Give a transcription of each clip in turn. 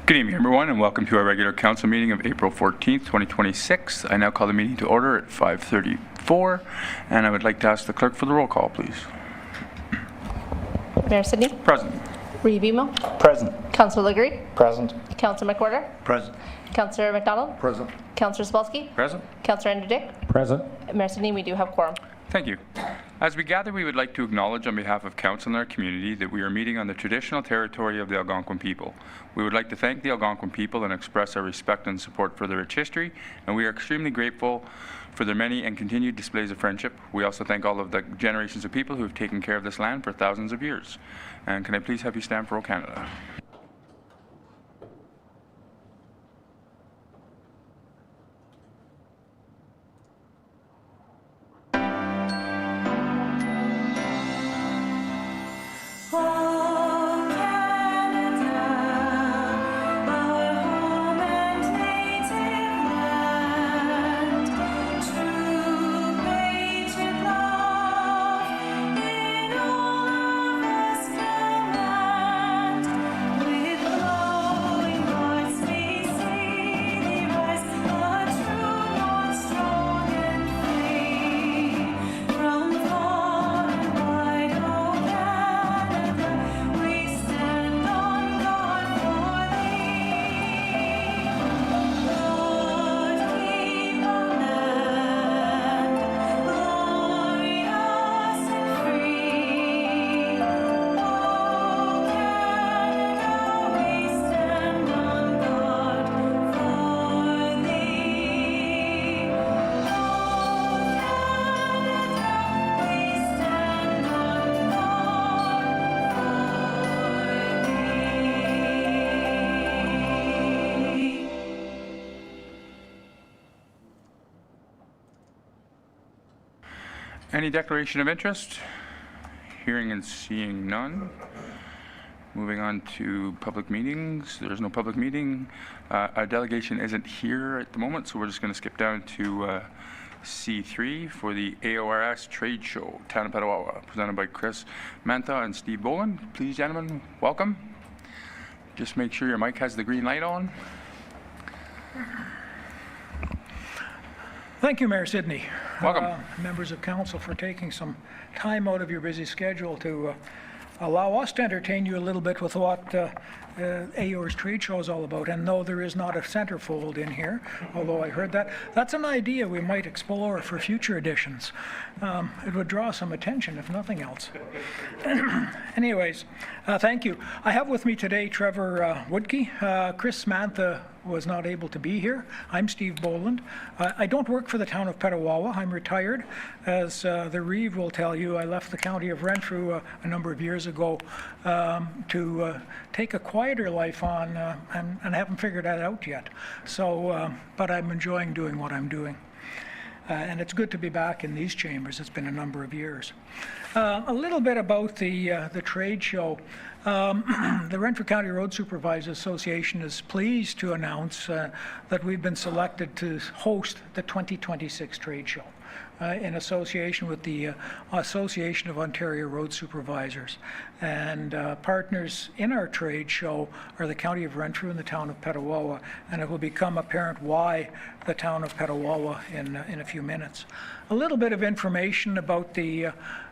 Good evening, everyone, and welcome to our regular council meeting of April 14th, 2026. I now call the meeting to order at 5:34, and I would like to ask the clerk for the roll call, please. Mayor Sidney. Present. Reeve-Emo. Present. Councillor Legree. Present. Councillor McWhorter. Present. Councillor McDonald. Present. Councillor Spolsky. Present. Councillor Anderdick. Present. Mayor Sidney, we do have quorum. Thank you. As we gather, we would like to acknowledge on behalf of council and our community that we are meeting on the traditional territory of the Algonquin people. We would like to thank the Algonquin people and express our respect and support for their rich history, and we are extremely grateful for their many and continued displays of friendship. We also thank all of the generations of people who have taken care of this land for thousands of years. And can I please have you stand for O Canada? Any declaration of interest? Hearing and seeing none. Moving on to public meetings. There's no public meeting. Our delegation isn't here at the moment, so we're just going to skip down to C3 for the AORS Trade Show, Town of Petawawa, presented by Chris Mantha and Steve Boland. Please, gentlemen, welcome. Just make sure your mic has the green light on. Thank you, Mayor Sidney. Welcome. Members of council, for taking some time out of your busy schedule to allow us to entertain you a little bit with what AOR's trade show is all about. And no, there is not a centerfold in here, although I heard that. That's an idea we might explore for future editions. It would draw some attention, if nothing else. Anyways, thank you. I have with me today Trevor Woodkey. Chris Mantha was not able to be here. I'm Steve Boland. I don't work for the town of Petawawa. I'm retired. As the Reeve will tell you, I left the county of Renfrew a number of years ago to take a quieter life on, and haven't figured that out yet. So, but I'm enjoying doing what I'm doing. And it's good to be back in these chambers. It's been a number of years. A little bit about the trade show. The Renfrew County Road Supervisors Association is pleased to announce that we've been selected to host the 2026 trade show in association with the Association of Ontario Road Supervisors. And partners in our trade show are the County of Renfrew and the Town of Petawawa, and it will become apparent why the Town of Petawawa in a few minutes. A little bit of information about the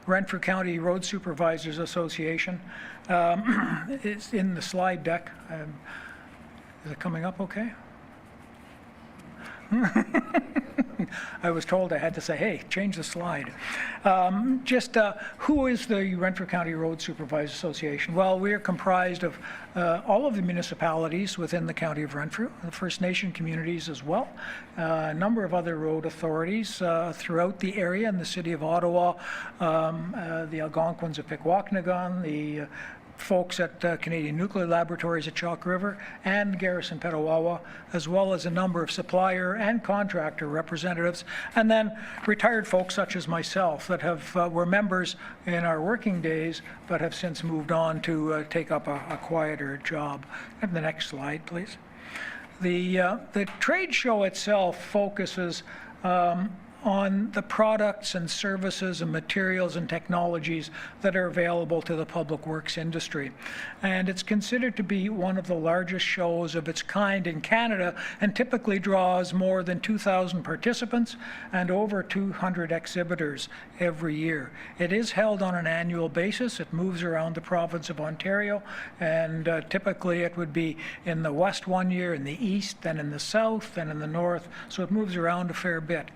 Renfrew County Road Supervisors Association. It's in the slide deck. Is it coming up okay? I was told I had to say, hey, change the slide. Who is the Renfrew County Road Supervisors Association? Well, we are comprised of all of the municipalities within the County of Renfrew, the First Nation communities as well, a number of other road authorities throughout the area in the city of Ottawa, the Algonquins of Pikwakanagan, the folks at Canadian Nuclear Laboratories at Chalk River and Garrison Petawawa, as well as a number of supplier and contractor representatives, and then retired folks such as myself that were members in our working days but have since moved on to take up a quieter job. And the next slide, please. The trade show itself focuses on the products and services and materials and technologies that are available to the public works industry. And it's considered to be one of the largest shows of its kind in Canada, and typically draws more than 2,000 participants and over 200 exhibitors every year. It is held on an annual basis. It moves around the province of Ontario, and typically it would be in the west one year, in the east, then in the south, then in the north, so it moves around a fair bit.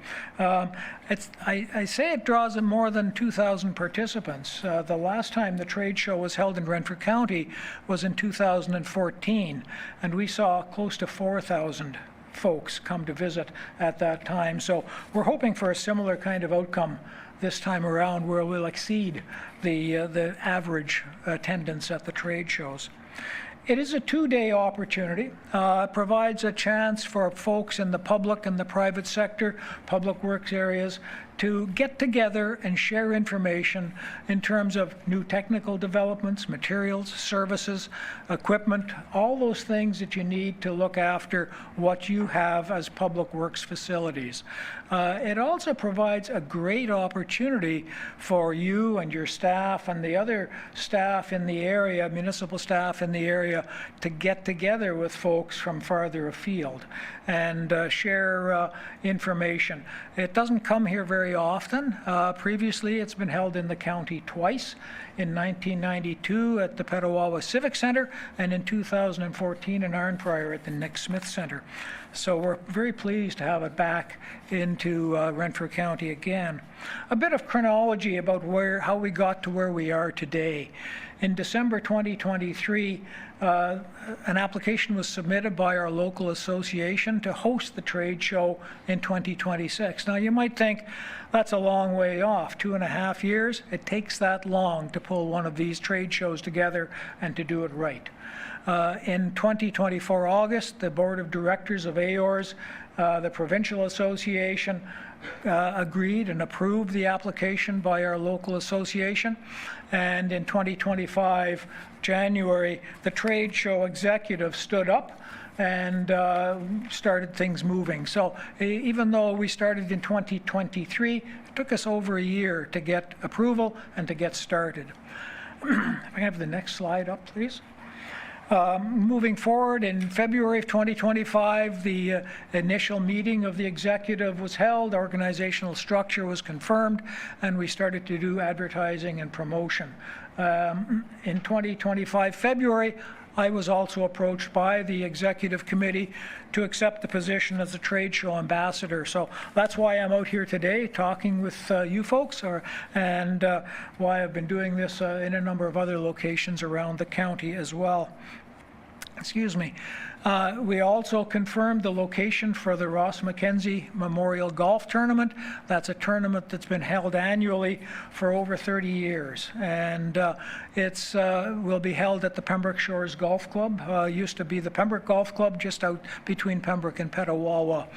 I say it draws in more than 2,000 participants. The last time the trade show was held in Renfrew County was in 2014, and we saw close to 4,000 folks come to visit at that time. So we're hoping for a similar kind of outcome this time around, where we'll exceed the average attendance at the trade shows. It is a two-day opportunity. It provides a chance for folks in the public and the private sector, public works areas, to get together and share information in terms of new technical developments, materials, services, equipment, all those things that you need to look after what you have as public works facilities. It also provides a great opportunity for you and your staff and the other staff in the area, municipal staff in the area, to get together with folks from farther afield and share information. It doesn't come here very often. Previously, it's been held in the county twice, in 1992 at the Petawawa Civic Center, and in 2014 in Arnprior at the Nick Smith Center. So we're very pleased to have it back into Renfrew County again. A bit of chronology about how we got to where we are today. In December 2023, an application was submitted by our local association to host the trade show in 2026. Now you might think that's a long way off, 2.5 years. It takes that long to pull one of these trade shows together and to do it right. In 2024 August, the Board of Directors of AORS, the Provincial Association, agreed and approved the application by our local association. And in 2025 January, the trade show executive stood up and started things moving. So even though we started in 2023, it took us over a year to get approval and to get started. If I can have the next slide up, please. Moving forward, in February of 2025, the initial meeting of the executive was held, organizational structure was confirmed, and we started to do advertising and promotion. In 2025 February, I was also approached by the executive committee to accept the position as a trade show ambassador. So that's why I'm out here today talking with you folks, and why I've been doing this in a number of other locations around the county as well. Excuse me. We also confirmed the location for the Ross Mackenzie Memorial Golf Tournament. That's a tournament that's been held annually for over 30 years, and it's will be held at the Pembroke Shores Golf Club. Used to be the Pembroke Golf Club, just out between Pembroke and Petawawa.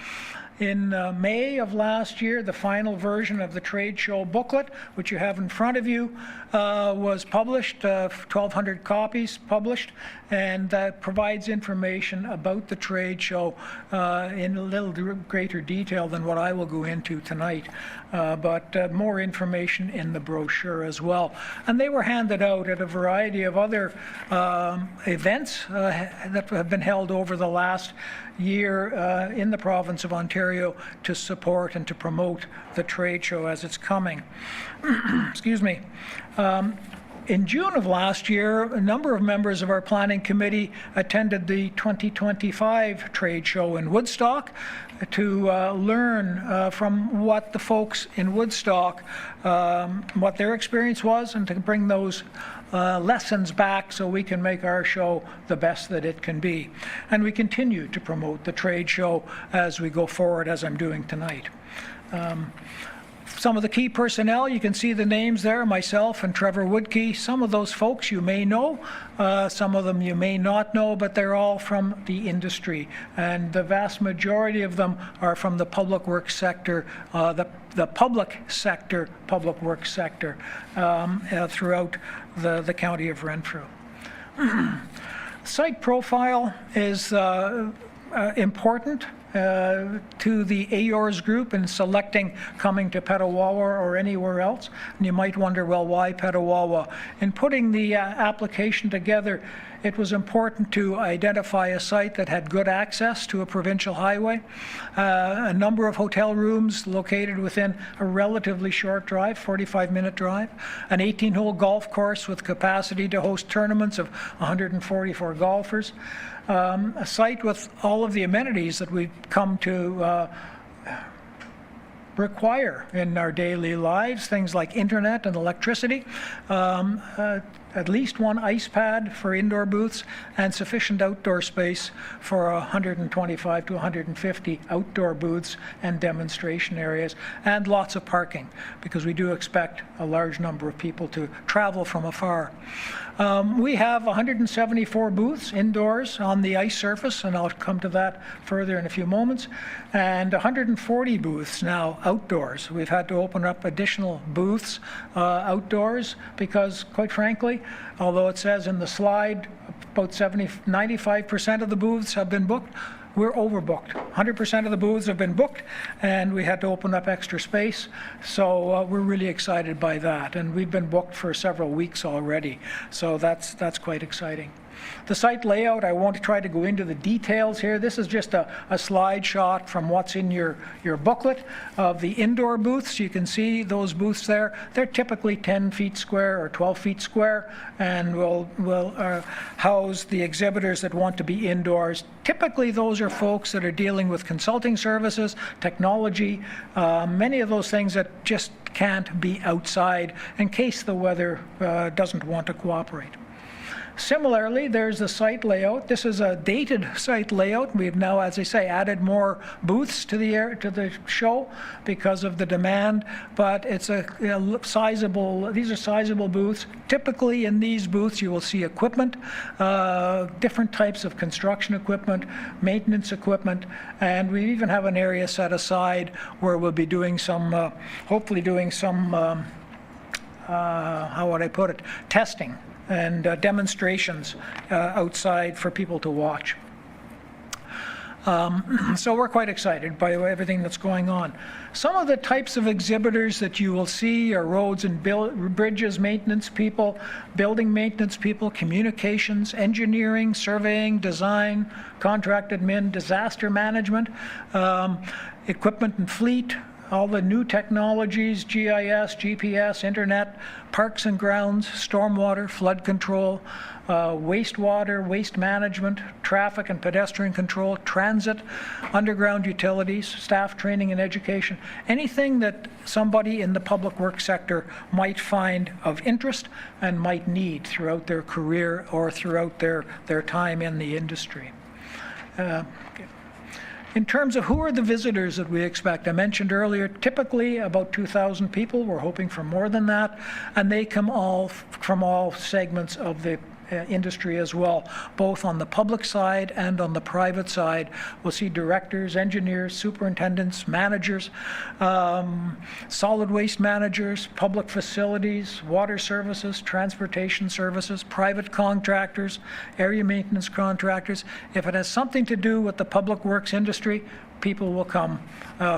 In May of last year, the final version of the trade show booklet, which you have in front of you, was published, 1,200 copies published, and that provides information about the trade show in a little greater detail than what I will go into tonight, but more information in the brochure as well. And they were handed out at a variety of other events that have been held over the last year in the province of Ontario to support and to promote the trade show as it's coming. Excuse me. In June of last year, a number of members of our planning committee attended the 2025 trade show in Woodstock to learn from what the folks in Woodstock, what their experience was, and to bring those lessons back so we can make our show the best that it can be. And we continue to promote the trade show as we go forward, as I'm doing tonight. Some of the key personnel, you can see the names there, myself and Trevor Woodkey. Some of those folks you may know, some of them you may not know, but they're all from the industry. And the vast majority of them are from the public works sector, the public sector, public works sector throughout the county of Renfrew. Site profile is important to the AORS group in selecting coming to Petawawa or anywhere else. And you might wonder, well, why Petawawa? In putting the application together, it was important to identify a site that had good access to a provincial highway, a number of hotel rooms located within a relatively short drive, 45-minute drive, an 18-hole golf course with capacity to host tournaments of 144 golfers, a site with all of the amenities that we've come to require in our daily lives, things like internet and electricity, at least one ice pad for indoor booths, and sufficient outdoor space for 125 to 150 outdoor booths and demonstration areas, and lots of parking, because we do expect a large number of people to travel from afar. We have 174 booths indoors on the ice surface, and I'll come to that further in a few moments, and 140 booths now outdoors. We've had to open up additional booths outdoors because, quite frankly, although it says in the slide about 95% of the booths have been booked, we're overbooked. 100% of the booths have been booked, and we had to open up extra space. So we're really excited by that, and we've been booked for several weeks already. So that's quite exciting. The site layout, I won't try to go into the details here. This is just a slide shot from what's in your booklet of the indoor booths. You can see those booths there. They're typically 10 feet square or 12 feet square, and will house the exhibitors that want to be indoors. Typically, those are folks that are dealing with consulting services, technology, many of those things that just can't be outside in case the weather doesn't want to cooperate. Similarly, there's the site layout. This is a dated site layout. We've now, as I say, added more booths to the show because of the demand, but it's these are sizable booths. Typically in these booths you will see equipment, different types of construction equipment, maintenance equipment, and we even have an area set aside where we'll be doing some, hopefully doing some, how would I put it, testing and demonstrations outside for people to watch. So we're quite excited by everything that's going on. Some of the types of exhibitors that you will see are roads and bridges maintenance people, building maintenance people, communications, engineering, surveying, design, contract admin, disaster management, equipment and fleet, all the new technologies, GIS, GPS, internet, parks and grounds, stormwater, flood control, wastewater, waste management, traffic and pedestrian control, transit, underground utilities, staff training and education, anything that somebody in the public works sector might find of interest and might need throughout their career or throughout their time in the industry. In terms of who are the visitors that we expect, I mentioned earlier, typically about 2,000 people. We're hoping for more than that, and they come all from all segments of the industry as well, both on the public side and on the private side. We'll see directors, engineers, superintendents, managers, solid waste managers, public facilities, water services, transportation services, private contractors, area maintenance contractors. If it has something to do with the public works industry, people will come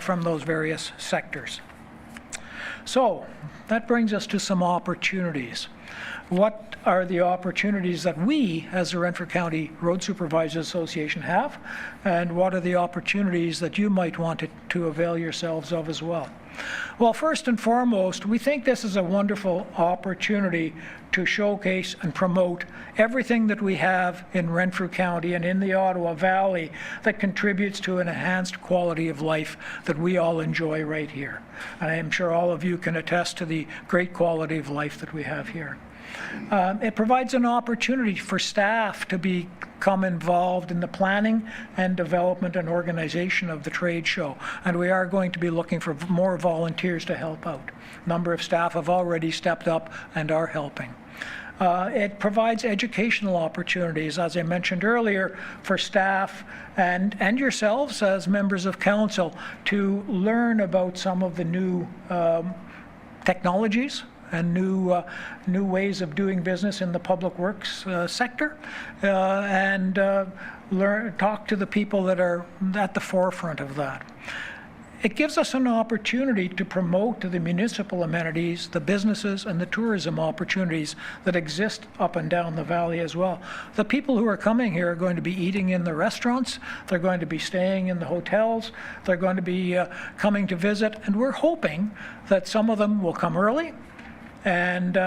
from those various sectors. So that brings us to some opportunities. What are the opportunities that we, as the Renfrew County Road Supervisors Association, have, and what are the opportunities that you might want to avail yourselves of as well? Well, first and foremost, we think this is a wonderful opportunity to showcase and promote everything that we have in Renfrew County and in the Ottawa Valley that contributes to an enhanced quality of life that we all enjoy right here. And I am sure all of you can attest to the great quality of life that we have here. It provides an opportunity for staff to become involved in the planning and development and organization of the trade show, and we are going to be looking for more volunteers to help out. A number of staff have already stepped up and are helping. It provides educational opportunities, as I mentioned earlier, for staff and yourselves as members of council to learn about some of the new technologies and new ways of doing business in the public works sector, and talk to the people that are at the forefront of that. It gives us an opportunity to promote the municipal amenities, the businesses, and the tourism opportunities that exist up and down the valley as well. The people who are coming here are going to be eating in the restaurants, they're going to be staying in the hotels, they're going to be coming to visit, and we're hoping that some of them will come early and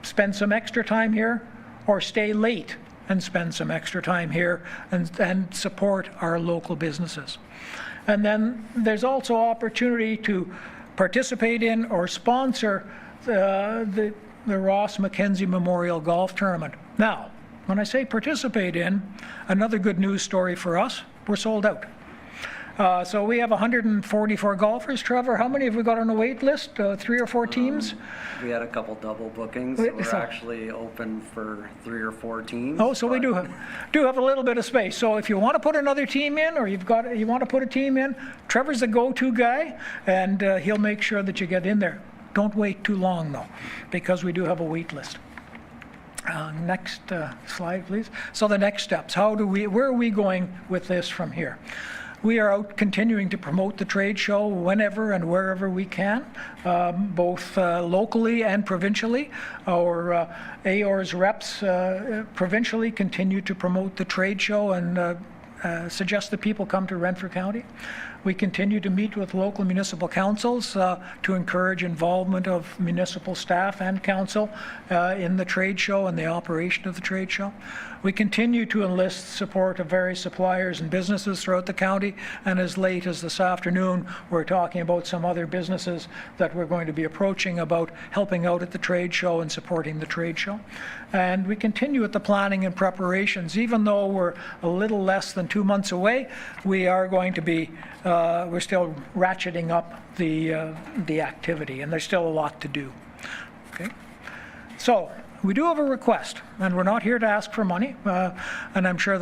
spend some extra time here, or stay late and spend some extra time here and support our local businesses. And then there's also opportunity to participate in or sponsor the Ross Mackenzie Memorial Golf Tournament. Now, when I say participate in, another good news story for us, we're sold out. So we have 144 golfers. Trevor, how many have we got on the wait list? 3 or 4 teams? We had a couple double bookings. So we're actually open for 3 or 4 teams. Oh, so we do have a little bit of space. So if you want to put another team in, or you want to put a team in, Trevor's the go-to guy, and he'll make sure that you get in there. Don't wait too long, though, because we do have a wait list. Next slide, please. So the next steps. Where are we going with this from here? We are out continuing to promote the trade show whenever and wherever we can, both locally and provincially. Our AOR's reps provincially continue to promote the trade show and suggest that people come to Renfrew County. We continue to meet with local municipal councils to encourage involvement of municipal staff and council in the trade show and the operation of the trade show. We continue to enlist support of various suppliers and businesses throughout the county, and as late as this afternoon, we're talking about some other businesses that we're going to be approaching about helping out at the trade show and supporting the trade show. And we continue with the planning and preparations. Even though we're a little less than 2 months away, we are going to be, we're still ratcheting up the activity, and there's still a lot to do. Okay? So, we do have a request, and we're not here to ask for money, and I'm sure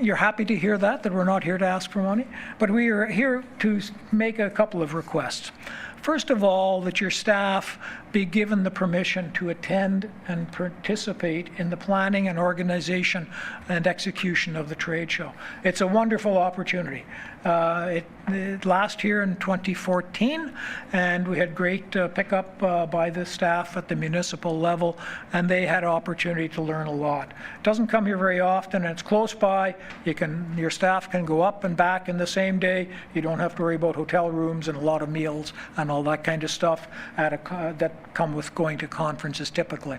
you're happy to hear that we're not here to ask for money, but we are here to make a couple of requests. First of all, that your staff be given the permission to attend and participate in the planning and organization and execution of the trade show. It's a wonderful opportunity. It last here in 2014, and we had great pickup by the staff at the municipal level, and they had opportunity to learn a lot. It doesn't come here very often, and it's close by. Your staff can go up and back in the same day. You don't have to worry about hotel rooms and a lot of meals and all that kind of stuff that come with going to conferences typically.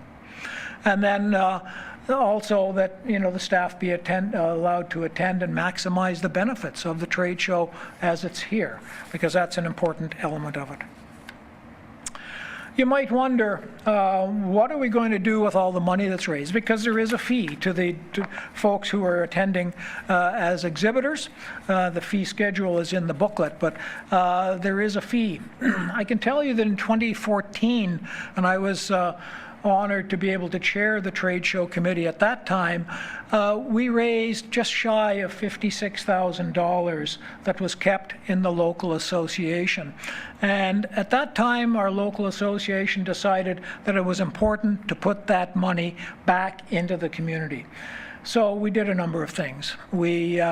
And then also that the staff be allowed to attend and maximize the benefits of the trade show as it's here, because that's an important element of it. You might wonder, what are we going to do with all the money that's raised? Because there is a fee to folks who are attending as exhibitors. The fee schedule is in the booklet, but there is a fee. I can tell you that in 2014, and I was honored to be able to chair the trade show committee at that time, we raised just shy of $56,000 that was kept in the local association. And at that time, our local association decided that it was important to put that money back into the community. So we did a number of things. We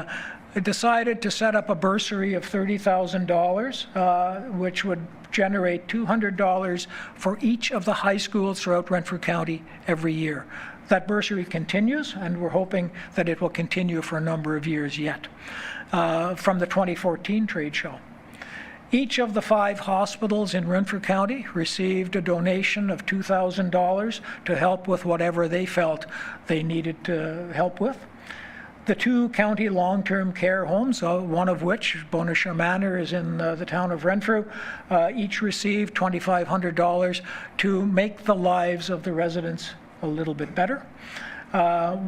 decided to set up a bursary of $30,000, which would generate $200 for each of the high schools throughout Renfrew County every year. That bursary continues, and we're hoping that it will continue for a number of years yet from the 2014 trade show. Each of the 5 hospitals in Renfrew County received a donation of $2,000 to help with whatever they felt they needed to help with. The 2 county long-term care homes, one of which, Bonisher Manor, is in the town of Renfrew, each received $2,500 to make the lives of the residents a little bit better.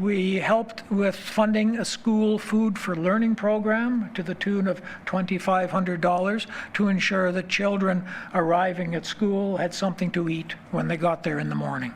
We helped with funding a school food for learning program to the tune of $2,500 to ensure that children arriving at school had something to eat when they got there in the morning.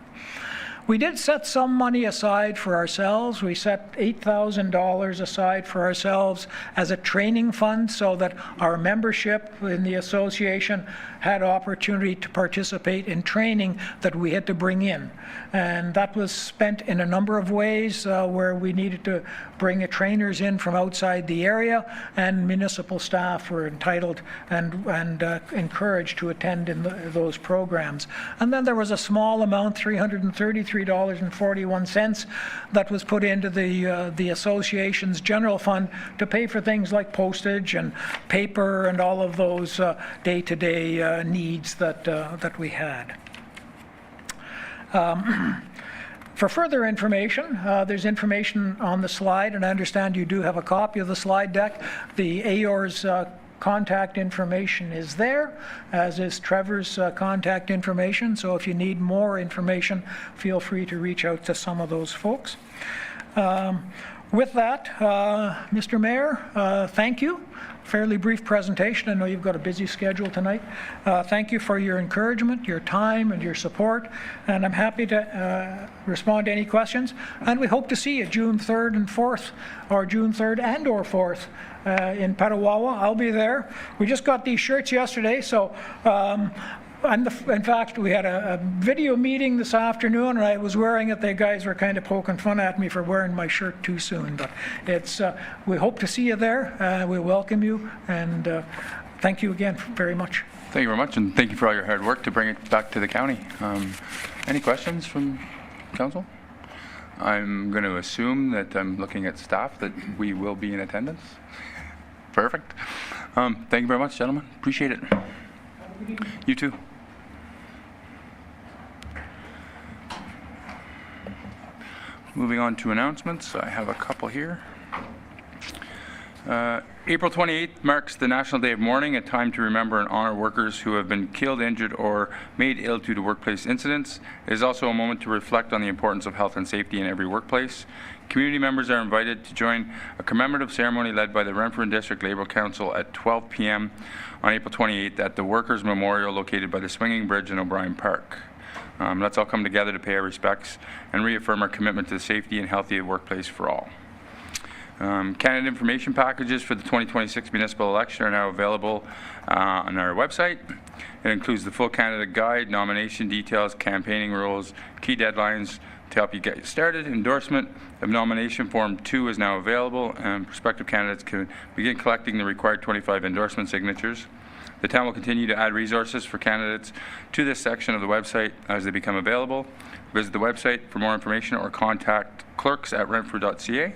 We did set some money aside for ourselves. We set $8,000 aside for ourselves as a training fund so that our membership in the association had opportunity to participate in training that we had to bring in. And that was spent in a number of ways where we needed to bring trainers in from outside the area, and municipal staff were entitled and encouraged to attend in those programs. And then there was a small amount, $333.41, that was put into the association's general fund to pay for things like postage and paper and all of those day-to-day needs that we had. For further information, there's information on the slide, and I understand you do have a copy of the slide deck. The AOR's contact information is there, as is Trevor's contact information. So if you need more information, feel free to reach out to some of those folks. With that, Mr. Mayor, thank you. Fairly brief presentation. I know you've got a busy schedule tonight. Thank you for your encouragement, your time, and your support. And I'm happy to respond to any questions. And we hope to see you June 3rd and 4th, or June 3rd and or 4th in Petawawa. I'll be there. We just got these shirts yesterday, so in fact, we had a video meeting this afternoon, and I was wearing it. The guys were kind of poking fun at me for wearing my shirt too soon, but it's. We hope to see you there. We welcome you, and thank you again very much. Thank you very much, and thank you for all your hard work to bring it back to the county. Any questions from council? I'm going to assume that I'm looking at staff that we will be in attendance. Perfect. Thank you very much, gentlemen. Appreciate it. You too. Moving on to announcements, I have a couple here. April 28th marks the National Day of Mourning, a time to remember and honor workers who have been killed, injured, or made ill due to workplace incidents. It is also a moment to reflect on the importance of health and safety in every workplace. Community members are invited to join a commemorative ceremony led by the Renfrew District Labour Council at 12 p.m. on April 28th at the Workers' Memorial located by the Swinging Bridge in O'Brien Park. Let's all come together to pay our respects and reaffirm our commitment to the safety and healthy workplace for all. Candidate information packages for the 2026 municipal election are now available on our website. It includes the full candidate guide, nomination details, campaigning rules, key deadlines to help you get started. Endorsement of nomination form 2 is now available, and prospective candidates can begin collecting the required 25 endorsement signatures. The town will continue to add resources for candidates to this section of the website as they become available. Visit the website for more information or contact clerks at renfrew.ca.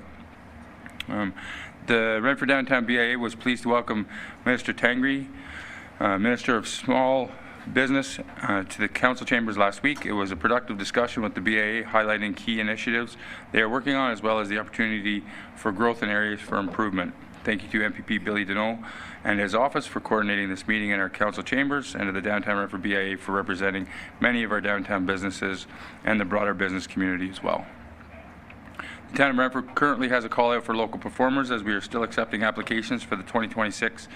The Renfrew Downtown BIA was pleased to welcome Minister Tangri, Minister of Small Business, to the council chambers last week. It was a productive discussion with the BIA highlighting key initiatives they are working on as well as the opportunity for growth and areas for improvement. Thank you to MPP Billy Deneau and his office for coordinating this meeting in our council chambers, and to the Downtown Renfrew BIA for representing many of our downtown businesses and the broader business community as well. The town of Renfrew currently has a call out for local performers as we are still accepting applications for the 2026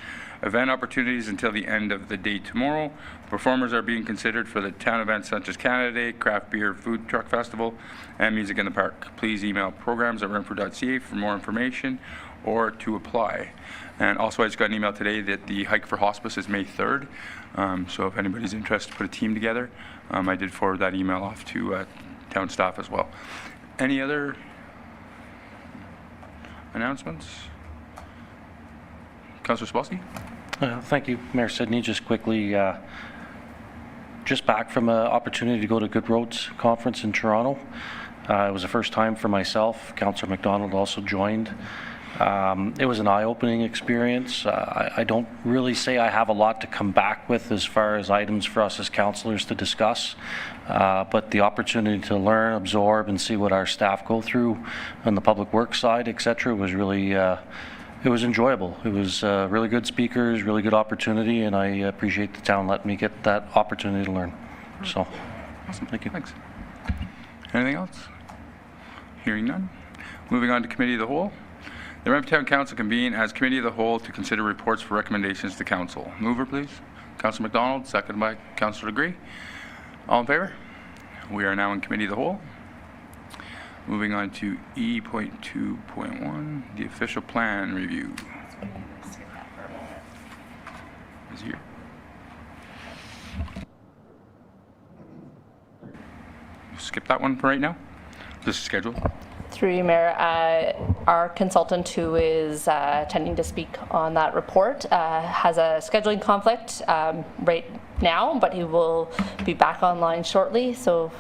event opportunities until the end of the day tomorrow. Performers are being considered for the town events such as Canada Day, Craft Beer Food Truck Festival, and Music in the Park. Please email programs@renfrew.ca for more information or to apply. And also, I just got an email today that the Hike for Hospice is May 3rd. So if anybody's interested to put a team together, I did forward that email off to town staff as well. Any other announcements? Councillor Spolsky? Thank you, Mayor Sidney. Just quickly, just back from an opportunity to go to Good Roads Conference in Toronto. It was the first time for myself. Councillor McDonald also joined. It was an eye-opening experience. I don't really say I have a lot to come back with as far as items for us as councillors to discuss, but the opportunity to learn, absorb, and see what our staff go through on the public works side, etc., was really, it was enjoyable. It was really good speakers, really good opportunity, and I appreciate the town letting me get that opportunity to learn. So, Awesome. thank you. Thanks. Anything else? Hearing none. Moving on to Committee of the Whole. The Renfrew Town Council convene as Committee of the Whole to consider reports for recommendations to Council. Mover, please. Councillor McDonald, seconded by Councillor Degree. All in favor? We are now in Committee of the Whole. Moving on to E.2.1, the official plan review. Is here. Skip that one for right now. This is scheduled. Through you, Mayor, our consultant who is attending to speak on that report has a scheduling conflict right now, but he will be back online shortly. So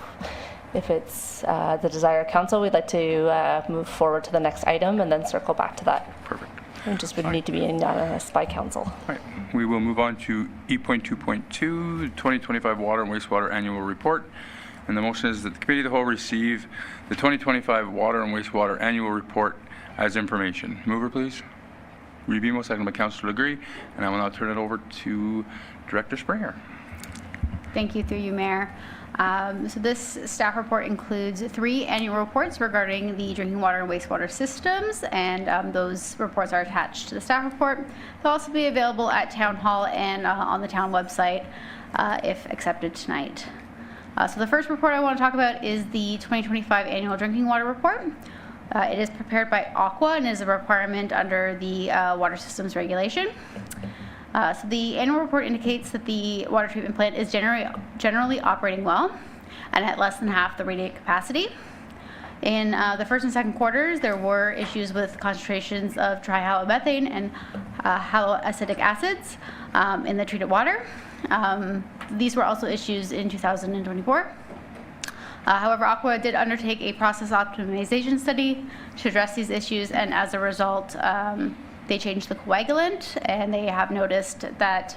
if it's the desire of council, we'd like to move forward to the next item and then circle back to that. Perfect. It just would need to be unanimous by council. All right. We will move on to E.2.2, 2025 Water and Wastewater Annual Report. And the motion is that the Committee of the Whole receive the 2025 Water and Wastewater Annual Report as information. Mover, please. Rebimo, second by Councillor Degree. And I will now turn it over to Director Springer. Thank you, through you, Mayor. So this staff report includes 3 annual reports regarding the drinking water and wastewater systems, and those reports are attached to the staff report. They'll also be available at Town Hall and on the town website if accepted tonight. So the first report I want to talk about is the 2025 Annual Drinking Water Report. It is prepared by Aqua and is a requirement under the Water Systems Regulation. So the annual report indicates that the water treatment plant is generally operating well and at less than half the rated capacity. In the first and second quarters, there were issues with concentrations of trihalomethane and haloacetic acids in the treated water. These were also issues in 2024. However, Aqua did undertake a process optimization study to address these issues, and as a result, They changed the coagulant, and they have noticed that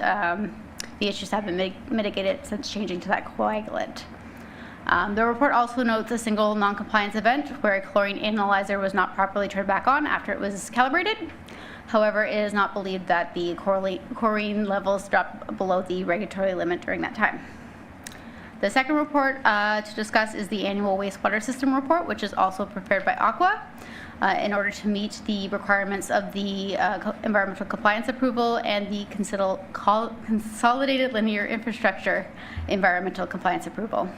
the issues have been mitigated since changing to that coagulant. The report also notes a single non-compliance event where a chlorine analyzer was not properly turned back on after it was calibrated. However, it is not believed that the chlorine levels dropped below the regulatory limit during that time. The second report to discuss is the annual wastewater system report, which is also prepared by Aqua in order to meet the requirements of the environmental compliance approval and the consolidated linear infrastructure environmental compliance approval.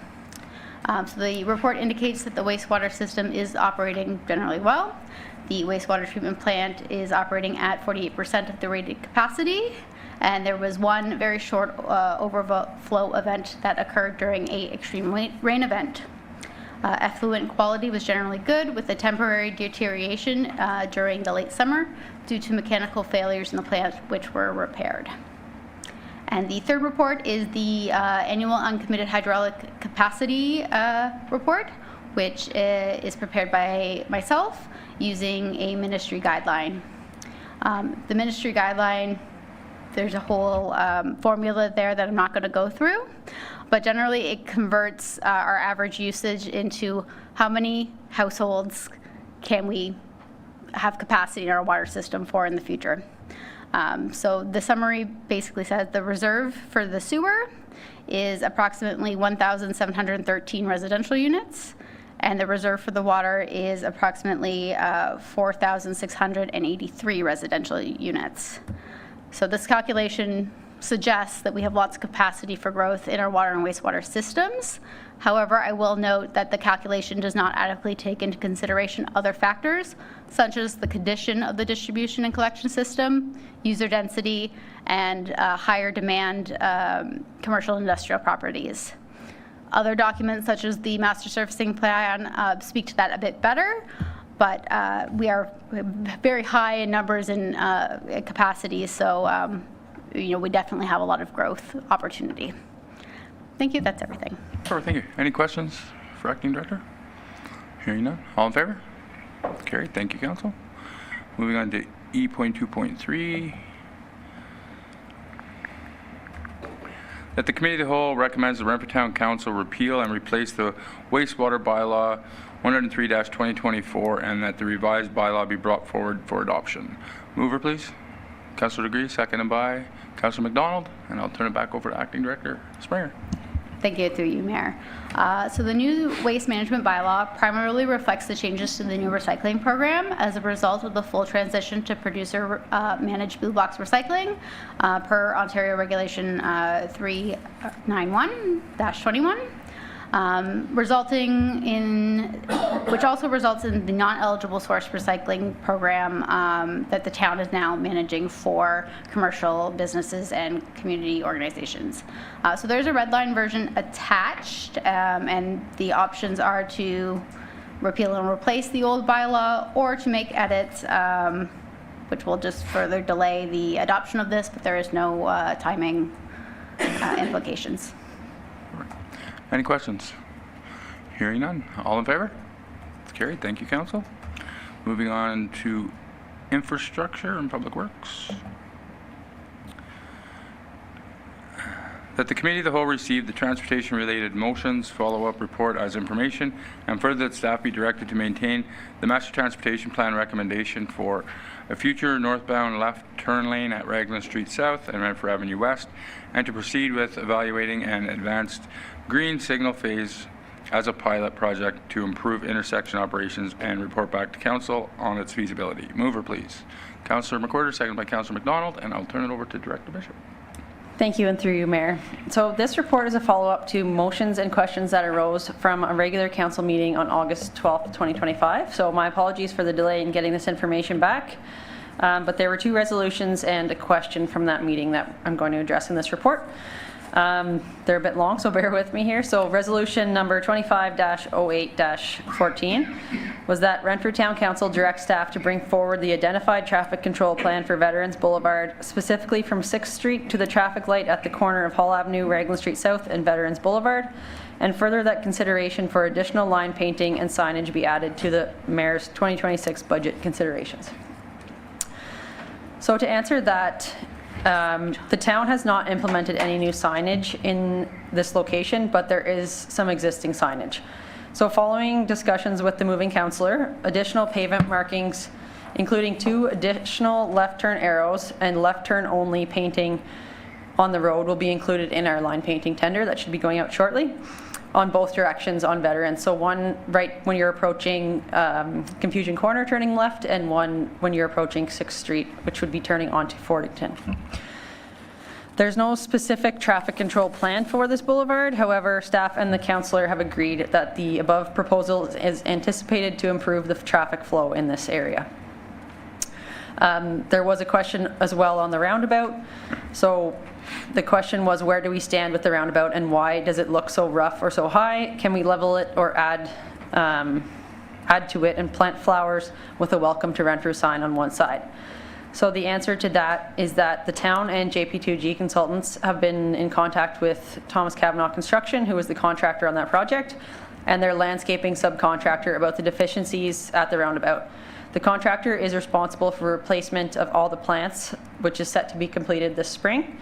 So the report indicates that the wastewater system is operating generally well. The wastewater treatment plant is operating at 48% of the rated capacity, and there was one very short overflow event that occurred during an extreme rain event. Effluent quality was generally good, with a temporary deterioration during the late summer due to mechanical failures in the plant, which were repaired. And the third report is the annual uncommitted hydraulic capacity report, which is prepared by myself using a ministry guideline. The ministry guideline, there's a whole formula there that I'm not going to go through, but generally it converts our average usage into how many households can we have capacity in our water system for in the future. So the summary basically says the reserve for the sewer is approximately 1,713 residential units, and the reserve for the water is approximately 4,683 residential units. So this calculation suggests that we have lots of capacity for growth in our water and wastewater systems. However, I will note that the calculation does not adequately take into consideration other factors, such as the condition of the distribution and collection system, user density, and higher demand commercial and industrial properties. Other documents, such as the master servicing plan, speak to that a bit better, but we are very high in numbers and capacity, so we definitely have a lot of growth opportunity. Thank you, that's everything. Perfect, thank you. Any questions for Acting Director? Hearing none. All in favor? Carried. Thank you, Council. Moving on to E.2.3. That the Committee of the Whole recommends the Renfrew Town Council repeal and replace the wastewater bylaw 103-2024 and that the revised bylaw be brought forward for adoption. Mover, please. Councillor Degree, seconded by Councillor McDonald, and I'll turn it back over to Acting Director Springer. Thank you, through you, Mayor. So the new waste management bylaw primarily reflects the changes to the new recycling program as a result of the full transition to producer managed blue box recycling per Ontario Regulation 391-21. Which also results in the non-eligible source recycling program that the town is now managing for commercial businesses and community organizations. So there's a red line version attached, and the options are to repeal and replace the old bylaw or to make edits, which will just further delay the adoption of this, but there is no timing implications. Any questions? Hearing none. All in favor? It's carried. Thank you, Council. Moving on to Infrastructure and Public Works. That the Committee of the Whole receive the transportation-related motions follow-up report as information, and further that staff be directed to maintain the Master Transportation Plan recommendation for a future northbound left turn lane at Raglan Street South and Renfrew Avenue West, and to proceed with evaluating an advanced green signal phase as a pilot project to improve intersection operations and report back to Council on its feasibility. Mover, please. Councillor McWhirter, seconded by Councillor McDonald, and I'll turn it over to Director Bishop. Thank you, and through you, Mayor. So this report is a follow-up to motions and questions that arose from a regular council meeting on August 12th, 2025. So my apologies for the delay in getting this information back, but there were two resolutions and a question from that meeting that I'm going to address in this report. They're a bit long, so bear with me here. So resolution number 25-08-14 was that Renfrew Town Council directs staff to bring forward the identified traffic control plan for Veterans Boulevard, specifically from 6th Street to the traffic light at the corner of Hall Avenue, Raglan Street South, and Veterans Boulevard, and further that consideration for additional line painting and signage be added to the Mayor's 2026 budget considerations. So to answer that, the town has not implemented any new signage in this location, but there is some existing signage. So following discussions with the moving councillor, additional pavement markings, including 2 additional left turn arrows and left turn only painting on the road, will be included in our line painting tender that should be going out shortly on both directions on Veterans. So one right when you're approaching Confusion Corner turning left, and one when you're approaching 6th Street, which would be turning onto Fordington. There's no specific traffic control plan for this boulevard. However, staff and the councillor have agreed that the above proposal is anticipated to improve the traffic flow in this area. There was a question as well on the roundabout. So the question was, where do we stand with the roundabout and why does it look so rough or so high? Can we level it or add to it and plant flowers with a welcome to Renfrew sign on one side? So the answer to that is that the town and JP2G consultants have been in contact with Thomas Cavanaugh Construction, who was the contractor on that project, and their landscaping subcontractor about the deficiencies at the roundabout. The contractor is responsible for replacement of all the plants, which is set to be completed this spring.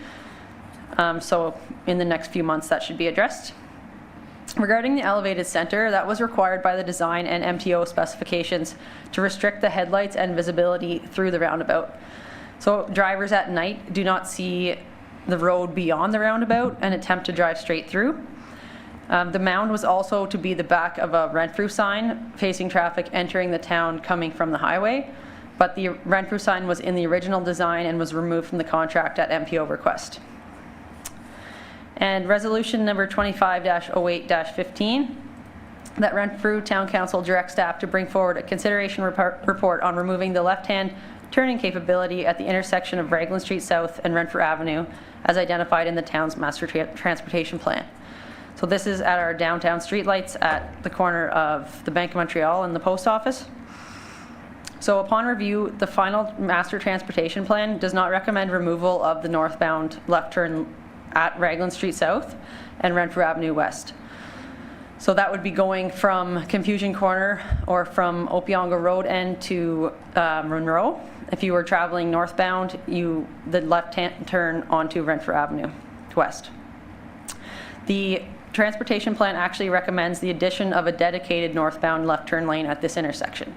So in the next few months that should be addressed. Regarding the elevated center, that was required by the design and MTO specifications to restrict the headlights and visibility through the roundabout. So drivers at night do not see the road beyond the roundabout and attempt to drive straight through. The mound was also to be the back of a Renfrew sign facing traffic entering the town coming from the highway, but the Renfrew sign was in the original design and was removed from the contract at MPO request. And resolution number 25-08-15, that Renfrew Town Council directs staff to bring forward a consideration report on removing the left-hand turning capability at the intersection of Raglan Street South and Renfrew Avenue as identified in the town's master transportation plan. So this is at our downtown streetlights at the corner of the Bank of Montreal and the post office. So upon review, the final master transportation plan does not recommend removal of the northbound left turn at Raglan Street South and Renfrew Avenue West. So that would be going from Confusion Corner or from Opeongo Road end to Monroe. If you were traveling northbound, the left-hand turn onto Renfrew Avenue West. The transportation plan actually recommends the addition of a dedicated northbound left turn lane at this intersection.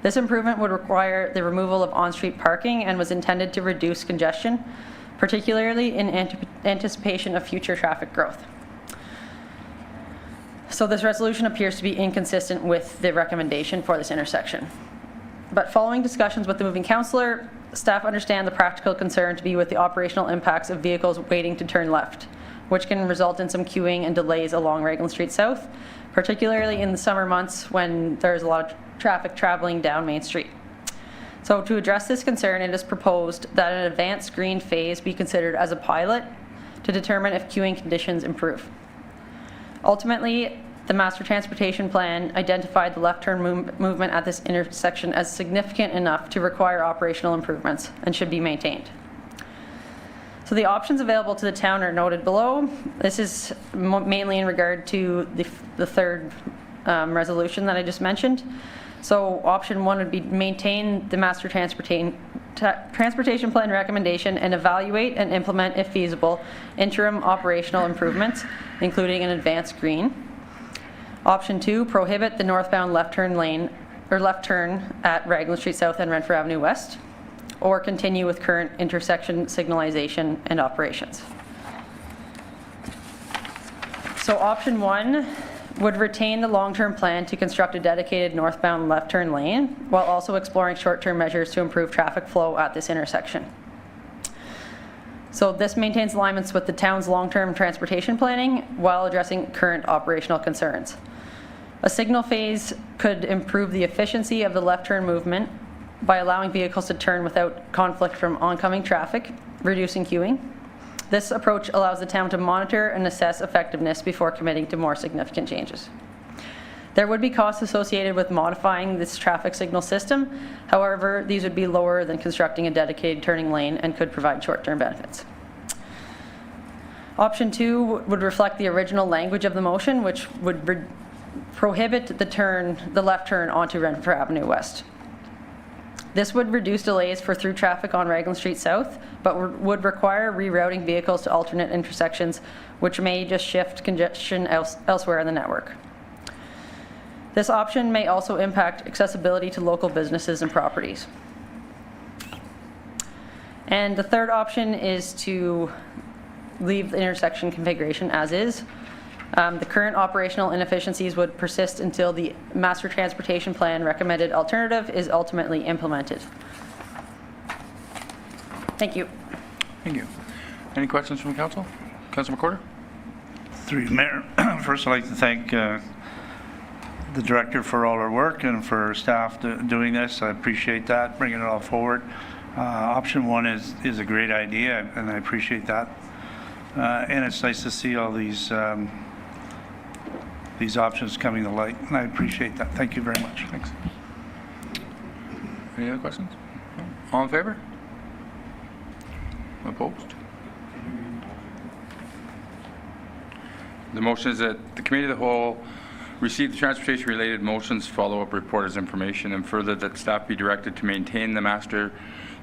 This improvement would require the removal of on-street parking and was intended to reduce congestion, particularly in anticipation of future traffic growth. So this resolution appears to be inconsistent with the recommendation for this intersection. But following discussions with the moving councillor, staff understand the practical concern to be with the operational impacts of vehicles waiting to turn left, which can result in some queuing and delays along Raglan Street South, particularly in the summer months when there's a lot of traffic traveling down Main Street. So to address this concern, it is proposed that an advanced green phase be considered as a pilot to determine if queuing conditions improve. Ultimately, the master transportation plan identified the left turn movement at this intersection as significant enough to require operational improvements and should be maintained. So the options available to the town are noted below. This is mainly in regard to the third resolution that I just mentioned. So option 1 would be maintain the master transportation plan recommendation and evaluate and implement, if feasible, interim operational improvements, including an advanced green. Option 2, prohibit the northbound left turn lane or left turn at Raglan Street South and Renfrew Avenue West, or continue with current intersection signalization and operations. So option 1 would retain the long-term plan to construct a dedicated northbound left turn lane while also exploring short-term measures to improve traffic flow at this intersection. So this maintains alignments with the town's long-term transportation planning while addressing current operational concerns. A signal phase could improve the efficiency of the left turn movement by allowing vehicles to turn without conflict from oncoming traffic, reducing queuing. This approach allows the town to monitor and assess effectiveness before committing to more significant changes. There would be costs associated with modifying this traffic signal system. However, these would be lower than constructing a dedicated turning lane and could provide short-term benefits. Option 2 would reflect the original language of the motion, which would prohibit the left turn onto Renfrew Avenue West. This would reduce delays for through traffic on Raglan Street South, but would require rerouting vehicles to alternate intersections, which may just shift congestion elsewhere in the network. This option may also impact accessibility to local businesses and properties. And the third option is to leave the intersection configuration as is. The current operational inefficiencies would persist until the Master Transportation Plan recommended alternative is ultimately implemented. Thank you. Thank you. Any questions from council? Councilor McWhorter? Through you, Mayor. First, I'd like to thank the director for all her work and for staff doing this. I appreciate that, bringing it all forward. Option one is a great idea, and I appreciate that. And it's nice to see all these options coming to light, and I appreciate that. Thank you very much. Thanks. Any other questions? All in favor? Opposed? The motion is that the Committee of the Whole receive the transportation-related motions follow-up report as information, and further that staff be directed to maintain the Master